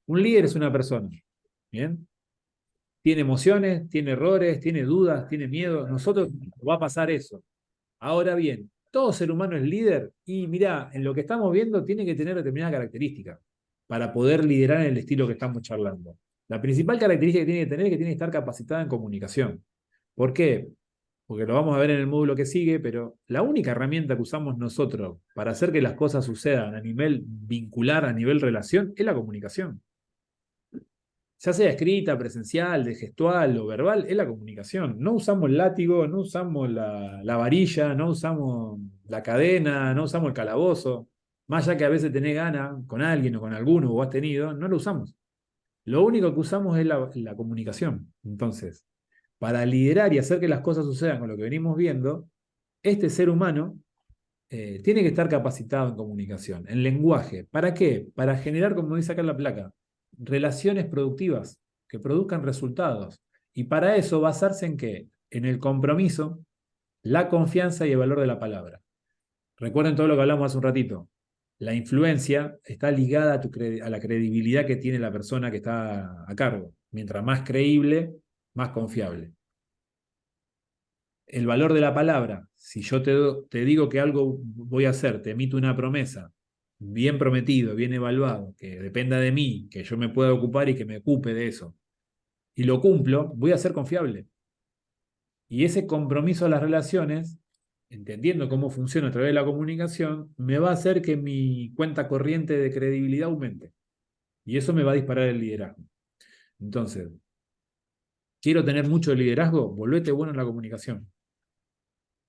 Un líder es una persona. ¿Bien? Tiene emociones, tiene errores, tiene dudas, tiene miedo. Nosotros va a pasar eso. Ahora bien, todo ser humano es líder y mirá, en lo que estamos viendo tiene que tener determinadas características para poder liderar en el estilo que estamos charlando. La principal característica que tiene que tener es que tiene que estar capacitada en comunicación. ¿Por qué? Porque lo vamos a ver en el módulo que sigue, pero la única herramienta que usamos nosotros para hacer que las cosas sucedan a nivel vincular, a nivel relación, es la comunicación. Ya sea escrita, presencial, de gestual o verbal, es la comunicación. No usamos el látigo, no usamos la varilla, no usamos la cadena, no usamos el calabozo. Más allá que a veces tenés ganas con alguien o con alguno o has tenido, no lo usamos. Lo único que usamos es la comunicación. Entonces, para liderar y hacer que las cosas sucedan con lo que venimos viendo, este ser humano tiene que estar capacitado en comunicación, en lenguaje. ¿Para qué? Para generar, como dice acá en la placa, relaciones productivas que produzcan resultados. Y para eso basarse en qué? En el compromiso, la confianza y el valor de la palabra. Recuerden todo lo que hablamos hace un ratito. La influencia está ligada a la credibilidad que tiene la persona que está a cargo. Mientras más creíble, más confiable. El valor de la palabra, si yo te digo que algo voy a hacer, te emito una promesa, bien prometido, bien evaluado, que dependa de mí, que yo me pueda ocupar y que me ocupe de eso, y lo cumplo, voy a ser confiable. Y ese compromiso a las relaciones, entendiendo cómo funciona a través de la comunicación, me va a hacer que mi cuenta corriente de credibilidad aumente. Y eso me va a disparar el liderazgo. Entonces, quiero tener mucho liderazgo, volvete bueno en la comunicación.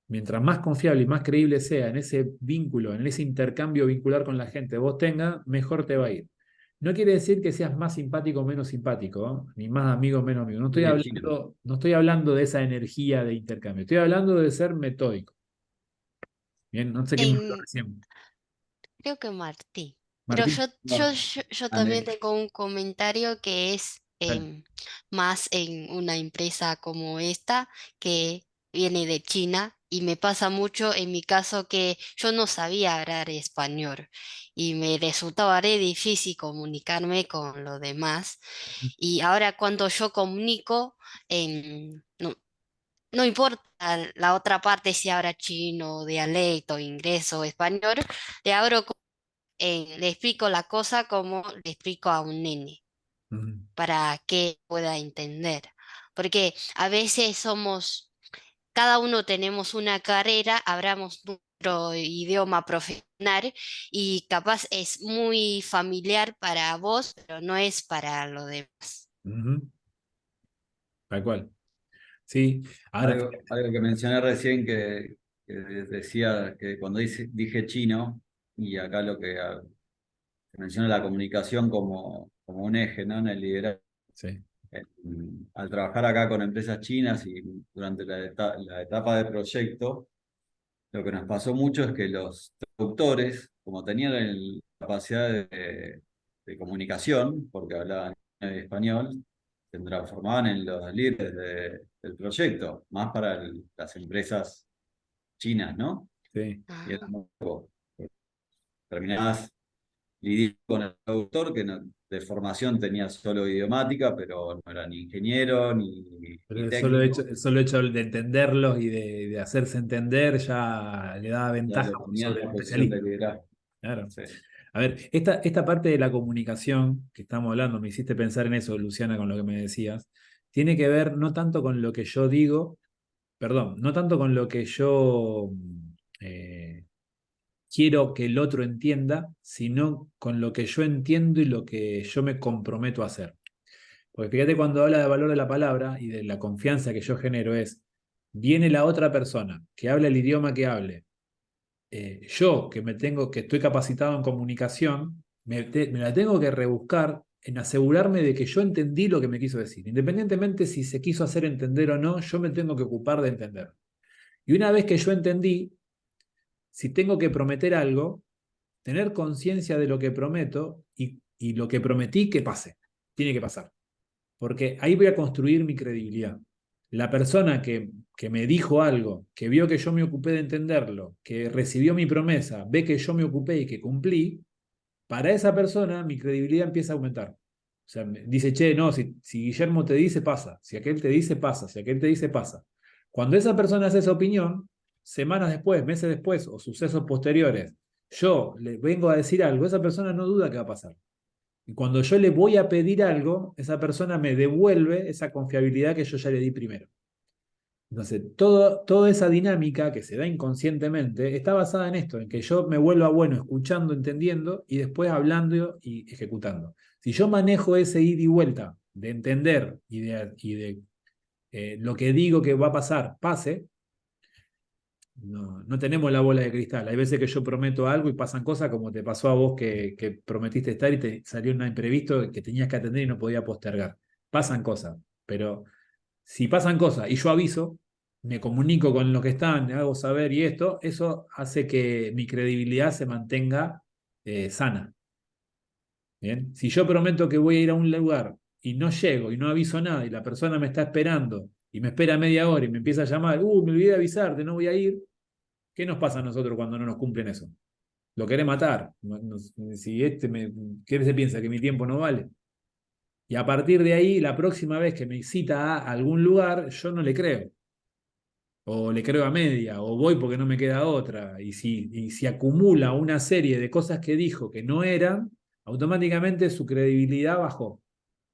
Mientras más confiable y más creíble sea en ese vínculo, en ese intercambio vincular con la gente vos tengas, mejor te va a ir. No quiere decir que seas más simpático o menos simpático, ¿no? Ni más amigo o menos amigo. Dije chino. No estoy hablando de esa energía de intercambio. Estoy hablando de ser metódico. Bien, no sé quién me habló En, recién. creo que Martí. Pero Martín, yo también Ane. tengo un comentario que es dale. más en una empresa como esta que viene de China y me pasa mucho en mi caso que yo no sabía hablar español y me resultaba re difícil comunicarme con los demás y ahora cuando yo comunico no, no importa la otra parte si habla chino, dialecto, inglés o español, le abro le explico la cosa como le explico a un nene, Ujú, para que pueda entender. Porque a veces cada uno tenemos una carrera, hablamos nuestro idioma profesional y capaz es muy familiar para vos, pero no es para los demás. ujú, tal cual. Sí, ahora, Algo que mencioné recién que decía que cuando dije chino, y acá lo que se menciona la comunicación como un eje, ¿no? En el liderazgo. sí, Al trabajar acá con empresas chinas y durante la etapa de proyecto, lo que nos pasó mucho es que los traductores, como tenían la capacidad de comunicación, porque hablaban español, se transformaban en los líderes del proyecto, más para las empresas chinas, ¿no? sí. Y era Ah, un poco, terminabas lidiando con el traductor que de formación tenía solo idiomática, pero no era ni ingeniero Pero ni técnico. el solo hecho de entenderlos y de hacerse entender ya le da Ya ventaja lo ponía en sobre el la posición especialista. de liderazgo. Claro. Sí. A ver, esta parte de la comunicación que estamos hablando, me hiciste pensar en eso, Luciana, con lo que me decías, tiene que ver no tanto con lo que yo digo, perdón, no tanto con lo que yo eh, quiero que el otro entienda, sino con lo que yo entiendo y lo que yo me comprometo a hacer. Porque fíjate cuando habla de valor de la palabra y de la confianza que yo genero es, viene la otra persona que habla el idioma que hable, yo que estoy capacitado en comunicación, me la tengo que rebuscar en asegurarme de que yo entendí lo que me quiso decir. Independientemente si se quiso hacer entender o no, yo me tengo que ocupar de entender. Y una vez que yo entendí, si tengo que prometer algo, tener conciencia de lo que prometo y lo que prometí que pase. Tiene que pasar. Porque ahí voy a construir mi credibilidad. La persona que me dijo algo, que vio que yo me ocupé de entenderlo, que recibió mi promesa, ve que yo me ocupé y que cumplí, para esa persona mi credibilidad empieza a aumentar. O sea, dice, che, no, si Guillermo te dice, pasa. Si aquel te dice, pasa. Si aquel te dice, pasa. Cuando esa persona hace esa opinión, semanas después, meses después o sucesos posteriores, yo le vengo a decir algo, esa persona no duda que va a pasar. Y cuando yo le voy a pedir algo, esa persona me devuelve esa confiabilidad que yo ya le di primero. Entonces, toda esa dinámica que se da inconscientemente está basada en esto, en que yo me vuelva bueno escuchando, entendiendo y después hablando y ejecutando. Si yo manejo ese ida y vuelta de entender y de lo que digo que va a pasar, pase, no tenemos la bola de cristal. Hay veces que yo prometo algo y pasan cosas como te pasó a vos que prometiste estar y te salió un imprevisto que tenías que atender y no podía postergar. Pasan cosas, pero si pasan cosas y yo aviso, me comunico con los que están, hago saber y esto, eso hace que mi credibilidad se mantenga sana. ¿Bien? Si yo prometo que voy a ir a un lugar y no llego y no aviso nada y la persona me está esperando y me espera media hora y me empieza a llamar, me olvidé de avisarte, no voy a ir, ¿qué nos pasa a nosotros cuando no nos cumplen eso? Lo querés matar. Si ¿qué se piensa? ¿Que mi tiempo no vale? Y a partir de ahí, la próxima vez que me cita a algún lugar, yo no le creo. O le creo a media, o voy porque no me queda otra. Y si acumula una serie de cosas que dijo que no eran, automáticamente su credibilidad bajó.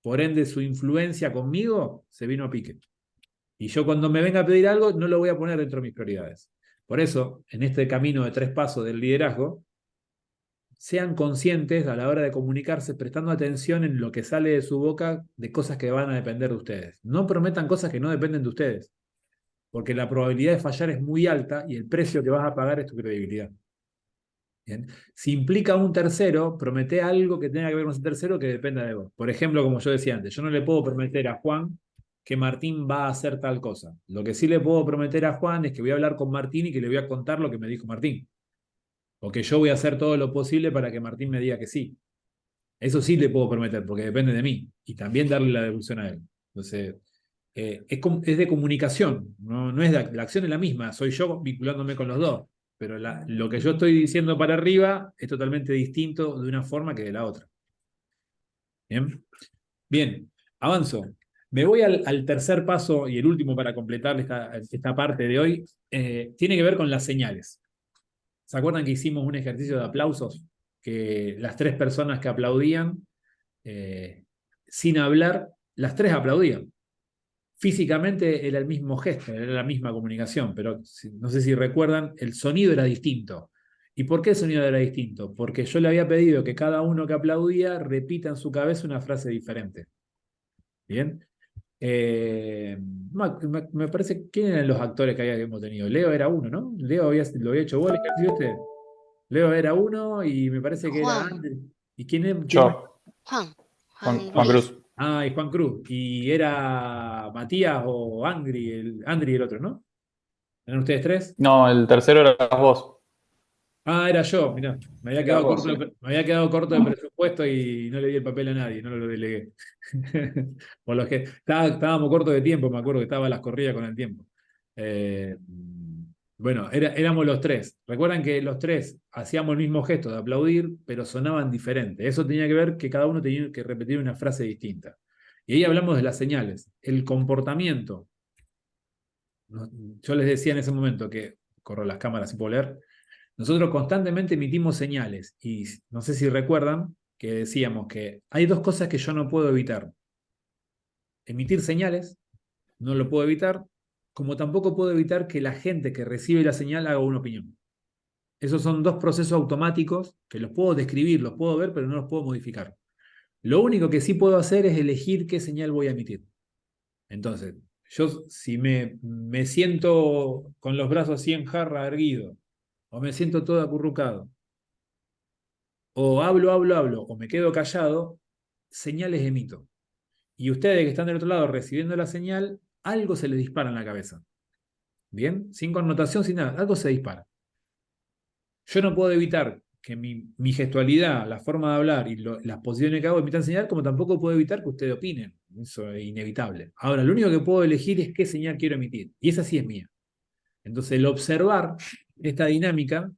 Por ende, su influencia conmigo se vino a pique. Y yo cuando me venga a pedir algo, no lo voy a poner dentro de mis prioridades. Por eso, en este camino de 3 pasos del liderazgo, sean conscientes a la hora de comunicarse, prestando atención en lo que sale de su boca de cosas que van a depender de ustedes. No prometan cosas que no dependen de ustedes, porque la probabilidad de fallar es muy alta y el precio que vas a pagar es tu credibilidad. ¿Bien? Si implica un tercero, promete algo que tenga que ver con ese tercero que dependa de vos. Por ejemplo, como yo decía antes, yo no le puedo prometer a Juan que Martín va a hacer tal cosa. Lo que sí le puedo prometer a Juan es que voy a hablar con Martín y que le voy a contar lo que me dijo Martín. O que yo voy a hacer todo lo posible para que Martín me diga que sí. Eso sí le puedo prometer, porque depende de mí. Y también darle la devolución a él. Entonces, es de comunicación, no es la acción es la misma, soy yo vinculándome con los dos. Pero lo que yo estoy diciendo para arriba es totalmente distinto de una forma que de la otra. Bien, bien, avanzo. Me voy al tercer paso y el último para completar esta parte de hoy. Tiene que ver con las señales. ¿Se acuerdan que hicimos un ejercicio de aplausos? Que las 3 personas que aplaudían, sin hablar, las 3 aplaudían. Físicamente era el mismo gesto, era la misma comunicación, pero no sé si recuerdan, el sonido era distinto. ¿Y por qué el sonido era distinto? Porque yo le había pedido que cada uno que aplaudía repita en su cabeza una frase diferente. ¿Bien? Me parece, ¿quién eran los actores que habíamos tenido? Leo era uno, ¿no? Leo lo había hecho vos, el ejercicio este. Leo era uno y me parece que era Juan, Andrés. ¿Y quién más? Yo, Juan, Juan, Juan Juan Luis. Cruz. Ah, y Juan Cruz. Y era Matías o Andri y el otro, ¿no? ¿Eran ustedes 3? No, el tercero era vos. Ah, era yo, mirá. Me había Era quedado vos, corto sí. me había quedado corto de presupuesto y no le di el papel a nadie, no lo delegué. Por los que estábamos cortos de tiempo, me acuerdo que estaba las corridas con el tiempo. Eh, bueno, éramos los 3. Recuerdan que los 3 hacíamos el mismo gesto de aplaudir, pero sonaban diferente. Eso tenía que ver que cada uno tenía que repetir una frase distinta. Y ahí hablamos de las señales. El comportamiento. Yo les decía en ese momento que, corro las cámaras sin poder, nosotros constantemente emitimos señales y no sé si recuerdan que decíamos que hay 2 cosas que yo no puedo evitar. Emitir señales, no lo puedo evitar, como tampoco puedo evitar que la gente que recibe la señal haga una opinión. Esos son 2 procesos automáticos que los puedo describir, los puedo ver, pero no los puedo modificar. Lo único que sí puedo hacer es elegir qué señal voy a emitir. Entonces, yo si me siento con los brazos así en jarra erguido, o me siento todo acurrucado, o hablo, o me quedo callado, señales emito. Y ustedes que están del otro lado recibiendo la señal, algo se les dispara en la cabeza. ¿Bien? Sin connotación, sin nada, algo se dispara. Yo no puedo evitar que mi gestualidad, la forma de hablar y las posiciones que hago emitan señal, como tampoco puedo evitar que ustedes opinen. Eso es inevitable. Ahora, lo único que puedo elegir es qué señal quiero emitir. Y esa sí es mía. Entonces, el observar esta dinámica,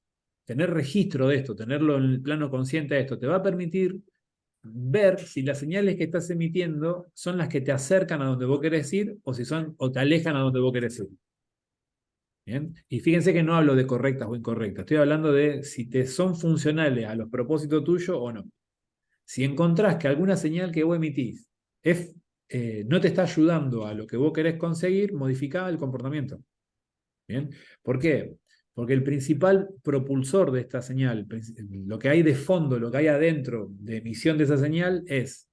tener registro de esto, tenerlo en el plano consciente de esto, te va a permitir ver si las señales que estás emitiendo son las que te acercan a donde vos querés ir o si son o te alejan a donde vos querés ir. ¿Bien? Y fíjense que no hablo de correctas o incorrectas, estoy hablando de si te son funcionales a los propósitos tuyos o no. Si encontrás que alguna señal que vos emitís no te está ayudando a lo que vos querés conseguir, modificá el comportamiento. ¿Bien? ¿Por qué? Porque el principal propulsor de esta señal, lo que hay de fondo, lo que hay adentro de emisión de esa señal es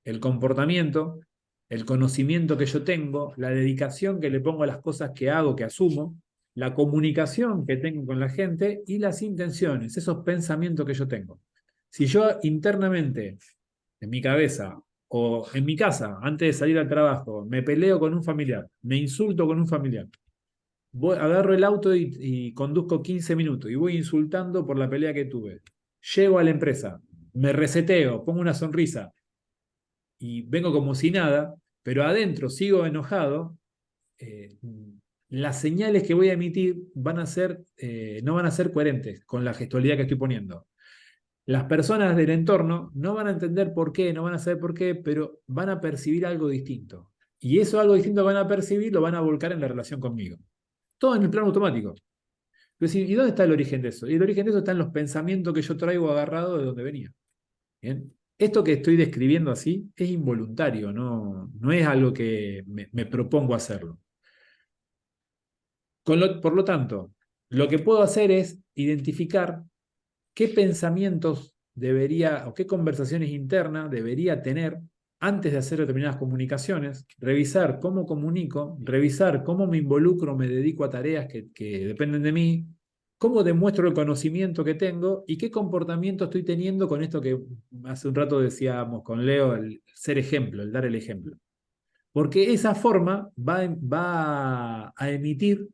el comportamiento, el conocimiento que yo tengo, la dedicación que le pongo a las cosas que hago, que asumo, la comunicación que tengo con la gente y las intenciones, esos pensamientos que yo tengo. Si yo internamente, en mi cabeza o en mi casa, antes de salir al trabajo, me peleo con un familiar, me insulto con un familiar, agarro el auto y conduzco 15 minutos y voy insultando por la pelea que tuve. Llego a la empresa, me reseteo, pongo una sonrisa y vengo como si nada, pero adentro sigo enojado. eh, las señales que voy a emitir no van a ser coherentes con la gestualidad que estoy poniendo. Las personas del entorno no van a entender por qué, no van a saber por qué, pero van a percibir algo distinto. Y eso algo distinto que van a percibir lo van a volcar en la relación conmigo. Todo en el plano automático. Es decir, ¿y dónde está el origen de eso? Y el origen de eso está en los pensamientos que yo traigo agarrado de donde venía. ¿Bien? Esto que estoy describiendo así es involuntario, no es algo que me propongo hacerlo. Por lo tanto, lo que puedo hacer es identificar qué pensamientos debería o qué conversaciones internas debería tener antes de hacer determinadas comunicaciones, revisar cómo comunico, revisar cómo me involucro, me dedico a tareas que dependen de mí, cómo demuestro el conocimiento que tengo y qué comportamiento estoy teniendo con esto que hace un rato decíamos con Leo, el ser ejemplo, el dar el ejemplo. Porque esa forma va a emitir,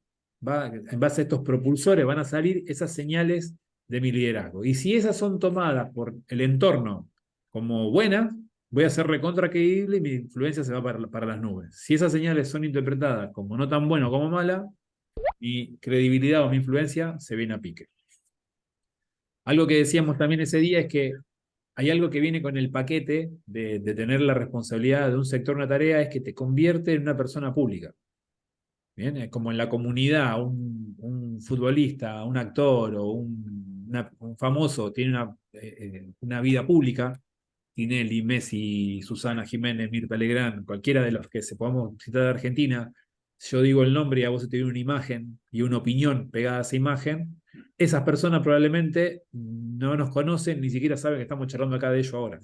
en base a estos propulsores, van a salir esas señales de mi liderazgo. Y si esas son tomadas por el entorno como buenas, voy a ser recontra creíble y mi influencia se va para las nubes. Si esas señales son interpretadas como no tan buenas como malas, mi credibilidad o mi influencia se viene a pique. Algo que decíamos también ese día es que hay algo que viene con el paquete de tener la responsabilidad de un sector, una tarea, es que te convierte en una persona pública. ¿Bien? Es como en la comunidad, un futbolista, un actor o un famoso tiene una vida pública, Tinelli, Messi, Susana Jiménez, Mirta Legrand, cualquiera de los que se podamos citar de Argentina, yo digo el nombre y a vos se te viene una imagen y una opinión pegada a esa imagen, esas personas probablemente no nos conocen, ni siquiera saben que estamos charlando acá de ellos ahora.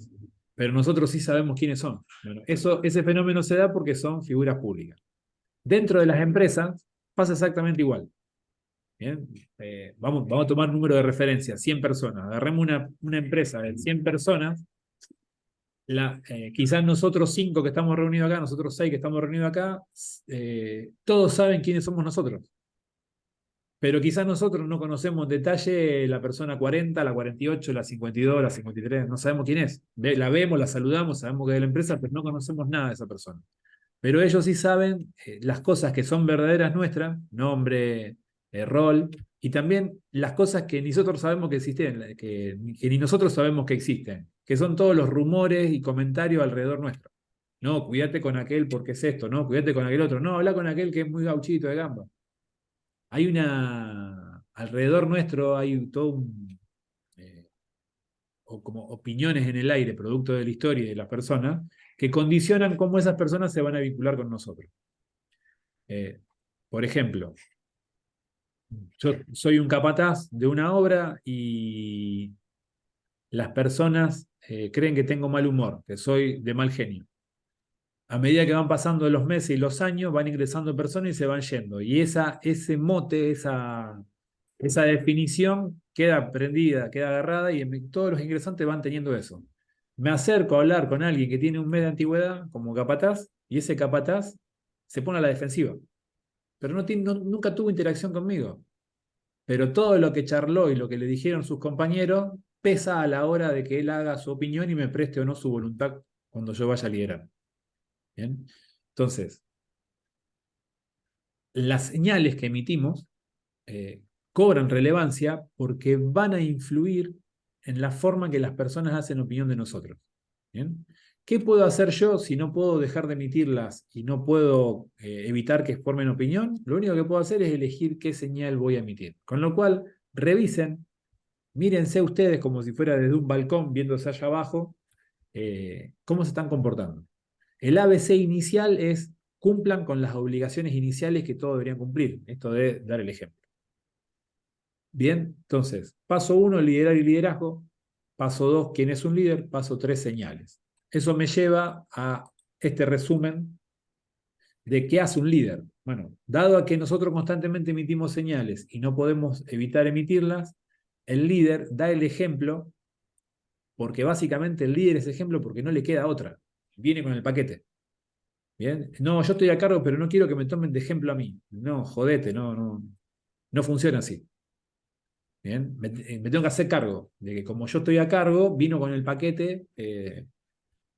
Pero nosotros sí sabemos quiénes son. Bueno, ese fenómeno se da porque son figuras públicas. Dentro de las empresas pasa exactamente igual. ¿Bien? Vamos a tomar número de referencia, 100 personas. Agarremos una empresa de 100 personas. Quizás nosotros 5 que estamos reunidos acá, nosotros 6 que estamos reunidos acá, todos saben quiénes somos nosotros. Pero quizás nosotros no conocemos en detalle la persona 40, la 48, la 52, la 53. No sabemos quién es. La vemos, la saludamos, sabemos que es de la empresa, pero no conocemos nada de esa persona. Pero ellos sí saben las cosas que son verdaderas nuestras, nombre, rol, y también las cosas que ni nosotros sabemos que existen, que ni nosotros sabemos que existen, que son todos los rumores y comentarios alrededor nuestro. No, cuídate con aquel porque es esto, no, cuídate con aquel otro, no, habla con aquel que es muy gauchito de gamba. Alrededor nuestro hay todo o como opiniones en el aire, producto de la historia y de las personas, que condicionan cómo esas personas se van a vincular con nosotros. Por ejemplo, yo soy un capataz de una obra y las personas creen que tengo mal humor, que soy de mal genio. A medida que van pasando los meses y los años, van ingresando personas y se van yendo. Y ese mote, esa definición queda prendida, queda agarrada y todos los ingresantes van teniendo eso. Me acerco a hablar con alguien que tiene un mes de antigüedad como capataz y ese capataz se pone a la defensiva. Pero nunca tuvo interacción conmigo. Pero todo lo que charló y lo que le dijeron sus compañeros pesa a la hora de que él haga su opinión y me preste o no su voluntad cuando yo vaya a liderar. ¿Bien? Entonces, las señales que emitimos cobran relevancia porque van a influir en la forma en que las personas hacen opinión de nosotros. ¿Bien? ¿Qué puedo hacer yo si no puedo dejar de emitirlas y no puedo evitar que formen opinión? Lo único que puedo hacer es elegir qué señal voy a emitir. Con lo cual, revisen, mírense ustedes como si fuera desde un balcón viéndose allá abajo, cómo se están comportando. El ABC inicial es cumplan con las obligaciones iniciales que todos deberían cumplir. Esto de dar el ejemplo. Bien, entonces, paso 1, liderar y liderazgo. Paso 2, ¿quién es un líder? Paso 3, señales. Eso me lleva a este resumen de qué hace un líder. Bueno, dado a que nosotros constantemente emitimos señales y no podemos evitar emitirlas, el líder da el ejemplo porque básicamente el líder es ejemplo porque no le queda otra. Viene con el paquete. Bien, no, yo estoy a cargo, pero no quiero que me tomen de ejemplo a mí. No, jodete, no funciona así. Bien, me tengo que hacer cargo de que como yo estoy a cargo, vino con el paquete,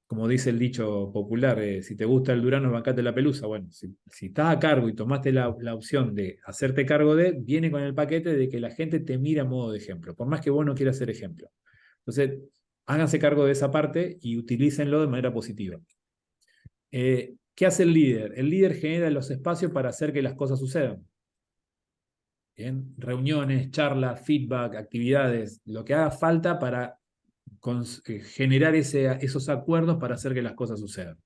como dice el dicho popular, si te gusta el durazno, bancate la pelusa. Bueno, si estás a cargo y tomaste la opción de hacerte cargo de, viene con el paquete de que la gente te mira a modo de ejemplo, por más que vos no quieras ser ejemplo. Entonces, háganse cargo de esa parte y utilícenlo de manera positiva. ¿Qué hace el líder? El líder genera los espacios para hacer que las cosas sucedan. Bien, reuniones, charlas, feedback, actividades, lo que haga falta para generar esos acuerdos para hacer que las cosas sucedan.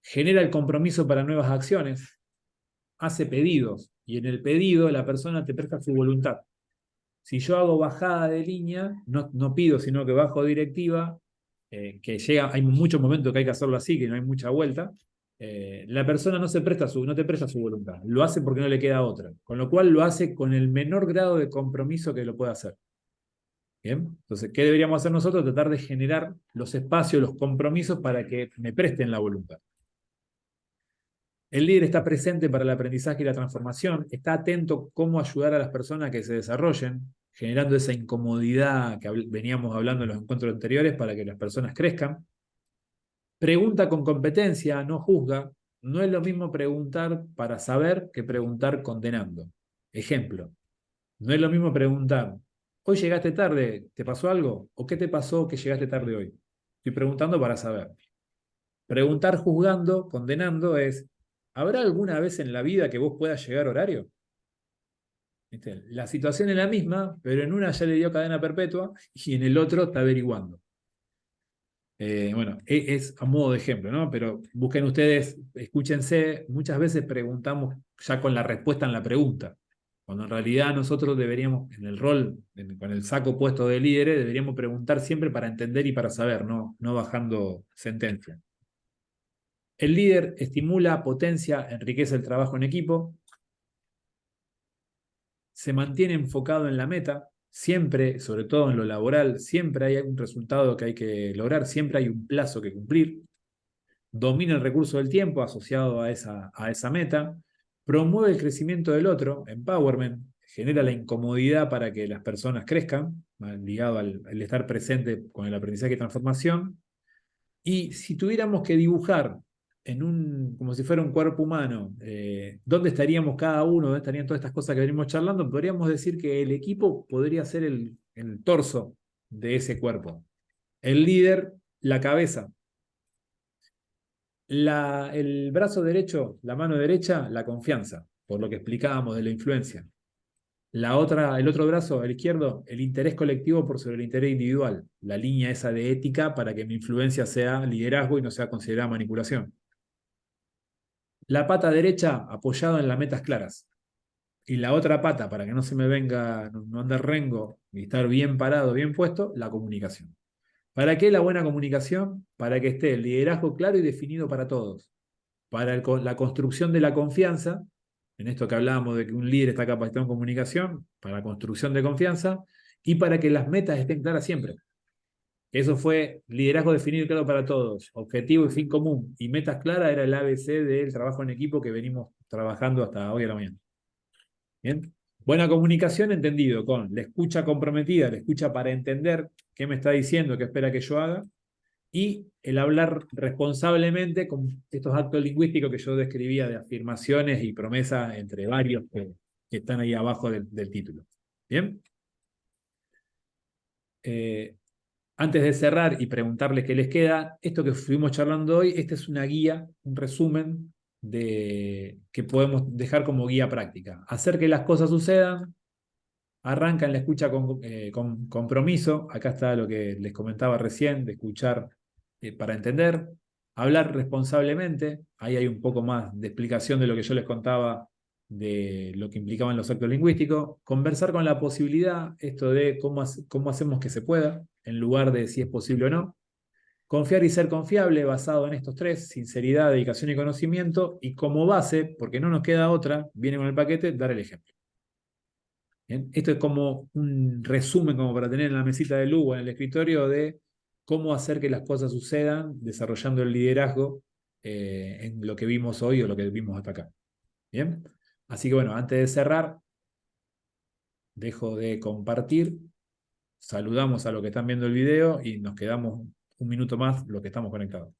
Genera el compromiso para nuevas acciones, hace pedidos y en el pedido la persona te presta su voluntad. Si yo hago bajada de línea, no pido, sino que bajo directiva, que llega, hay muchos momentos que hay que hacerlo así, que no hay mucha vuelta, la persona no te presta su voluntad, lo hace porque no le queda otra, con lo cual lo hace con el menor grado de compromiso que lo pueda hacer. ¿Bien? Entonces, ¿qué deberíamos hacer nosotros? Tratar de generar los espacios, los compromisos para que me presten la voluntad. El líder está presente para el aprendizaje y la transformación, está atento cómo ayudar a las personas a que se desarrollen, generando esa incomodidad que veníamos hablando en los encuentros anteriores para que las personas crezcan. Pregunta con competencia, no juzga. No es lo mismo preguntar para saber que preguntar condenando. Ejemplo, no es lo mismo preguntar, hoy llegaste tarde, ¿te pasó algo? ¿O qué te pasó que llegaste tarde hoy? Estoy preguntando para saber. Preguntar juzgando, condenando es, ¿habrá alguna vez en la vida que vos puedas llegar horario? ¿Viste? La situación es la misma, pero en una ya le dio cadena perpetua y en el otro está averiguando. Bueno, es a modo de ejemplo, ¿no? Pero busquen ustedes, escúchense, muchas veces preguntamos ya con la respuesta en la pregunta, cuando en realidad nosotros deberíamos, en el rol, con el saco puesto de líderes, deberíamos preguntar siempre para entender y para saber, no bajando sentencia. El líder estimula, potencia, enriquece el trabajo en equipo, se mantiene enfocado en la meta, siempre, sobre todo en lo laboral, siempre hay un resultado que hay que lograr, siempre hay un plazo que cumplir, domina el recurso del tiempo asociado a esa meta, promueve el crecimiento del otro, empowerment, genera la incomodidad para que las personas crezcan, ligado al estar presente con el aprendizaje y transformación. Y si tuviéramos que dibujar como si fuera un cuerpo humano, dónde estaríamos cada uno, dónde estarían todas estas cosas que venimos charlando, podríamos decir que el equipo podría ser el torso de ese cuerpo. El líder, la cabeza. El brazo derecho, la mano derecha, la confianza, por lo que explicábamos de la influencia. El otro brazo, el izquierdo, el interés colectivo por sobre el interés individual. La línea esa de ética para que mi influencia sea liderazgo y no sea considerada manipulación. La pata derecha apoyada en las metas claras. Y la otra pata, para que no se me venga, no andar rengo y estar bien parado, bien puesto, la comunicación. ¿Para qué la buena comunicación? Para que esté el liderazgo claro y definido para todos. Para la construcción de la confianza, en esto que hablábamos de que un líder está capacitado en comunicación, para la construcción de confianza, y para que las metas estén claras siempre. Eso fue liderazgo definido y claro para todos, objetivo y fin común, y metas claras era el ABC del trabajo en equipo que venimos trabajando hasta hoy a la mañana. ¿Bien? Buena comunicación entendido con la escucha comprometida, la escucha para entender qué me está diciendo, qué espera que yo haga, y el hablar responsablemente con estos actos lingüísticos que yo describía de afirmaciones y promesas entre varios que están ahí abajo del título. ¿Bien? Antes de cerrar y preguntarles qué les queda, esto que estuvimos charlando hoy, esta es una guía, un resumen que podemos dejar como guía práctica. Hacer que las cosas sucedan, arranca en la escucha con compromiso, acá está lo que les comentaba recién, de escuchar para entender, hablar responsablemente, ahí hay un poco más de explicación de lo que yo les contaba de lo que implicaban los actos lingüísticos, conversar con la posibilidad, esto de cómo hacemos que se pueda, en lugar de si es posible o no, confiar y ser confiable, basado en estos tres, sinceridad, dedicación y conocimiento, y como base, porque no nos queda otra, viene con el paquete, dar el ejemplo. Bien, esto es como un resumen como para tener en la mesita de luz o en el escritorio de cómo hacer que las cosas sucedan, desarrollando el liderazgo en lo que vimos hoy o lo que vimos hasta acá. ¿Bien? Así que bueno, antes de cerrar, dejo de compartir, saludamos a los que están viendo el video y nos quedamos un minuto más los que estamos conectados.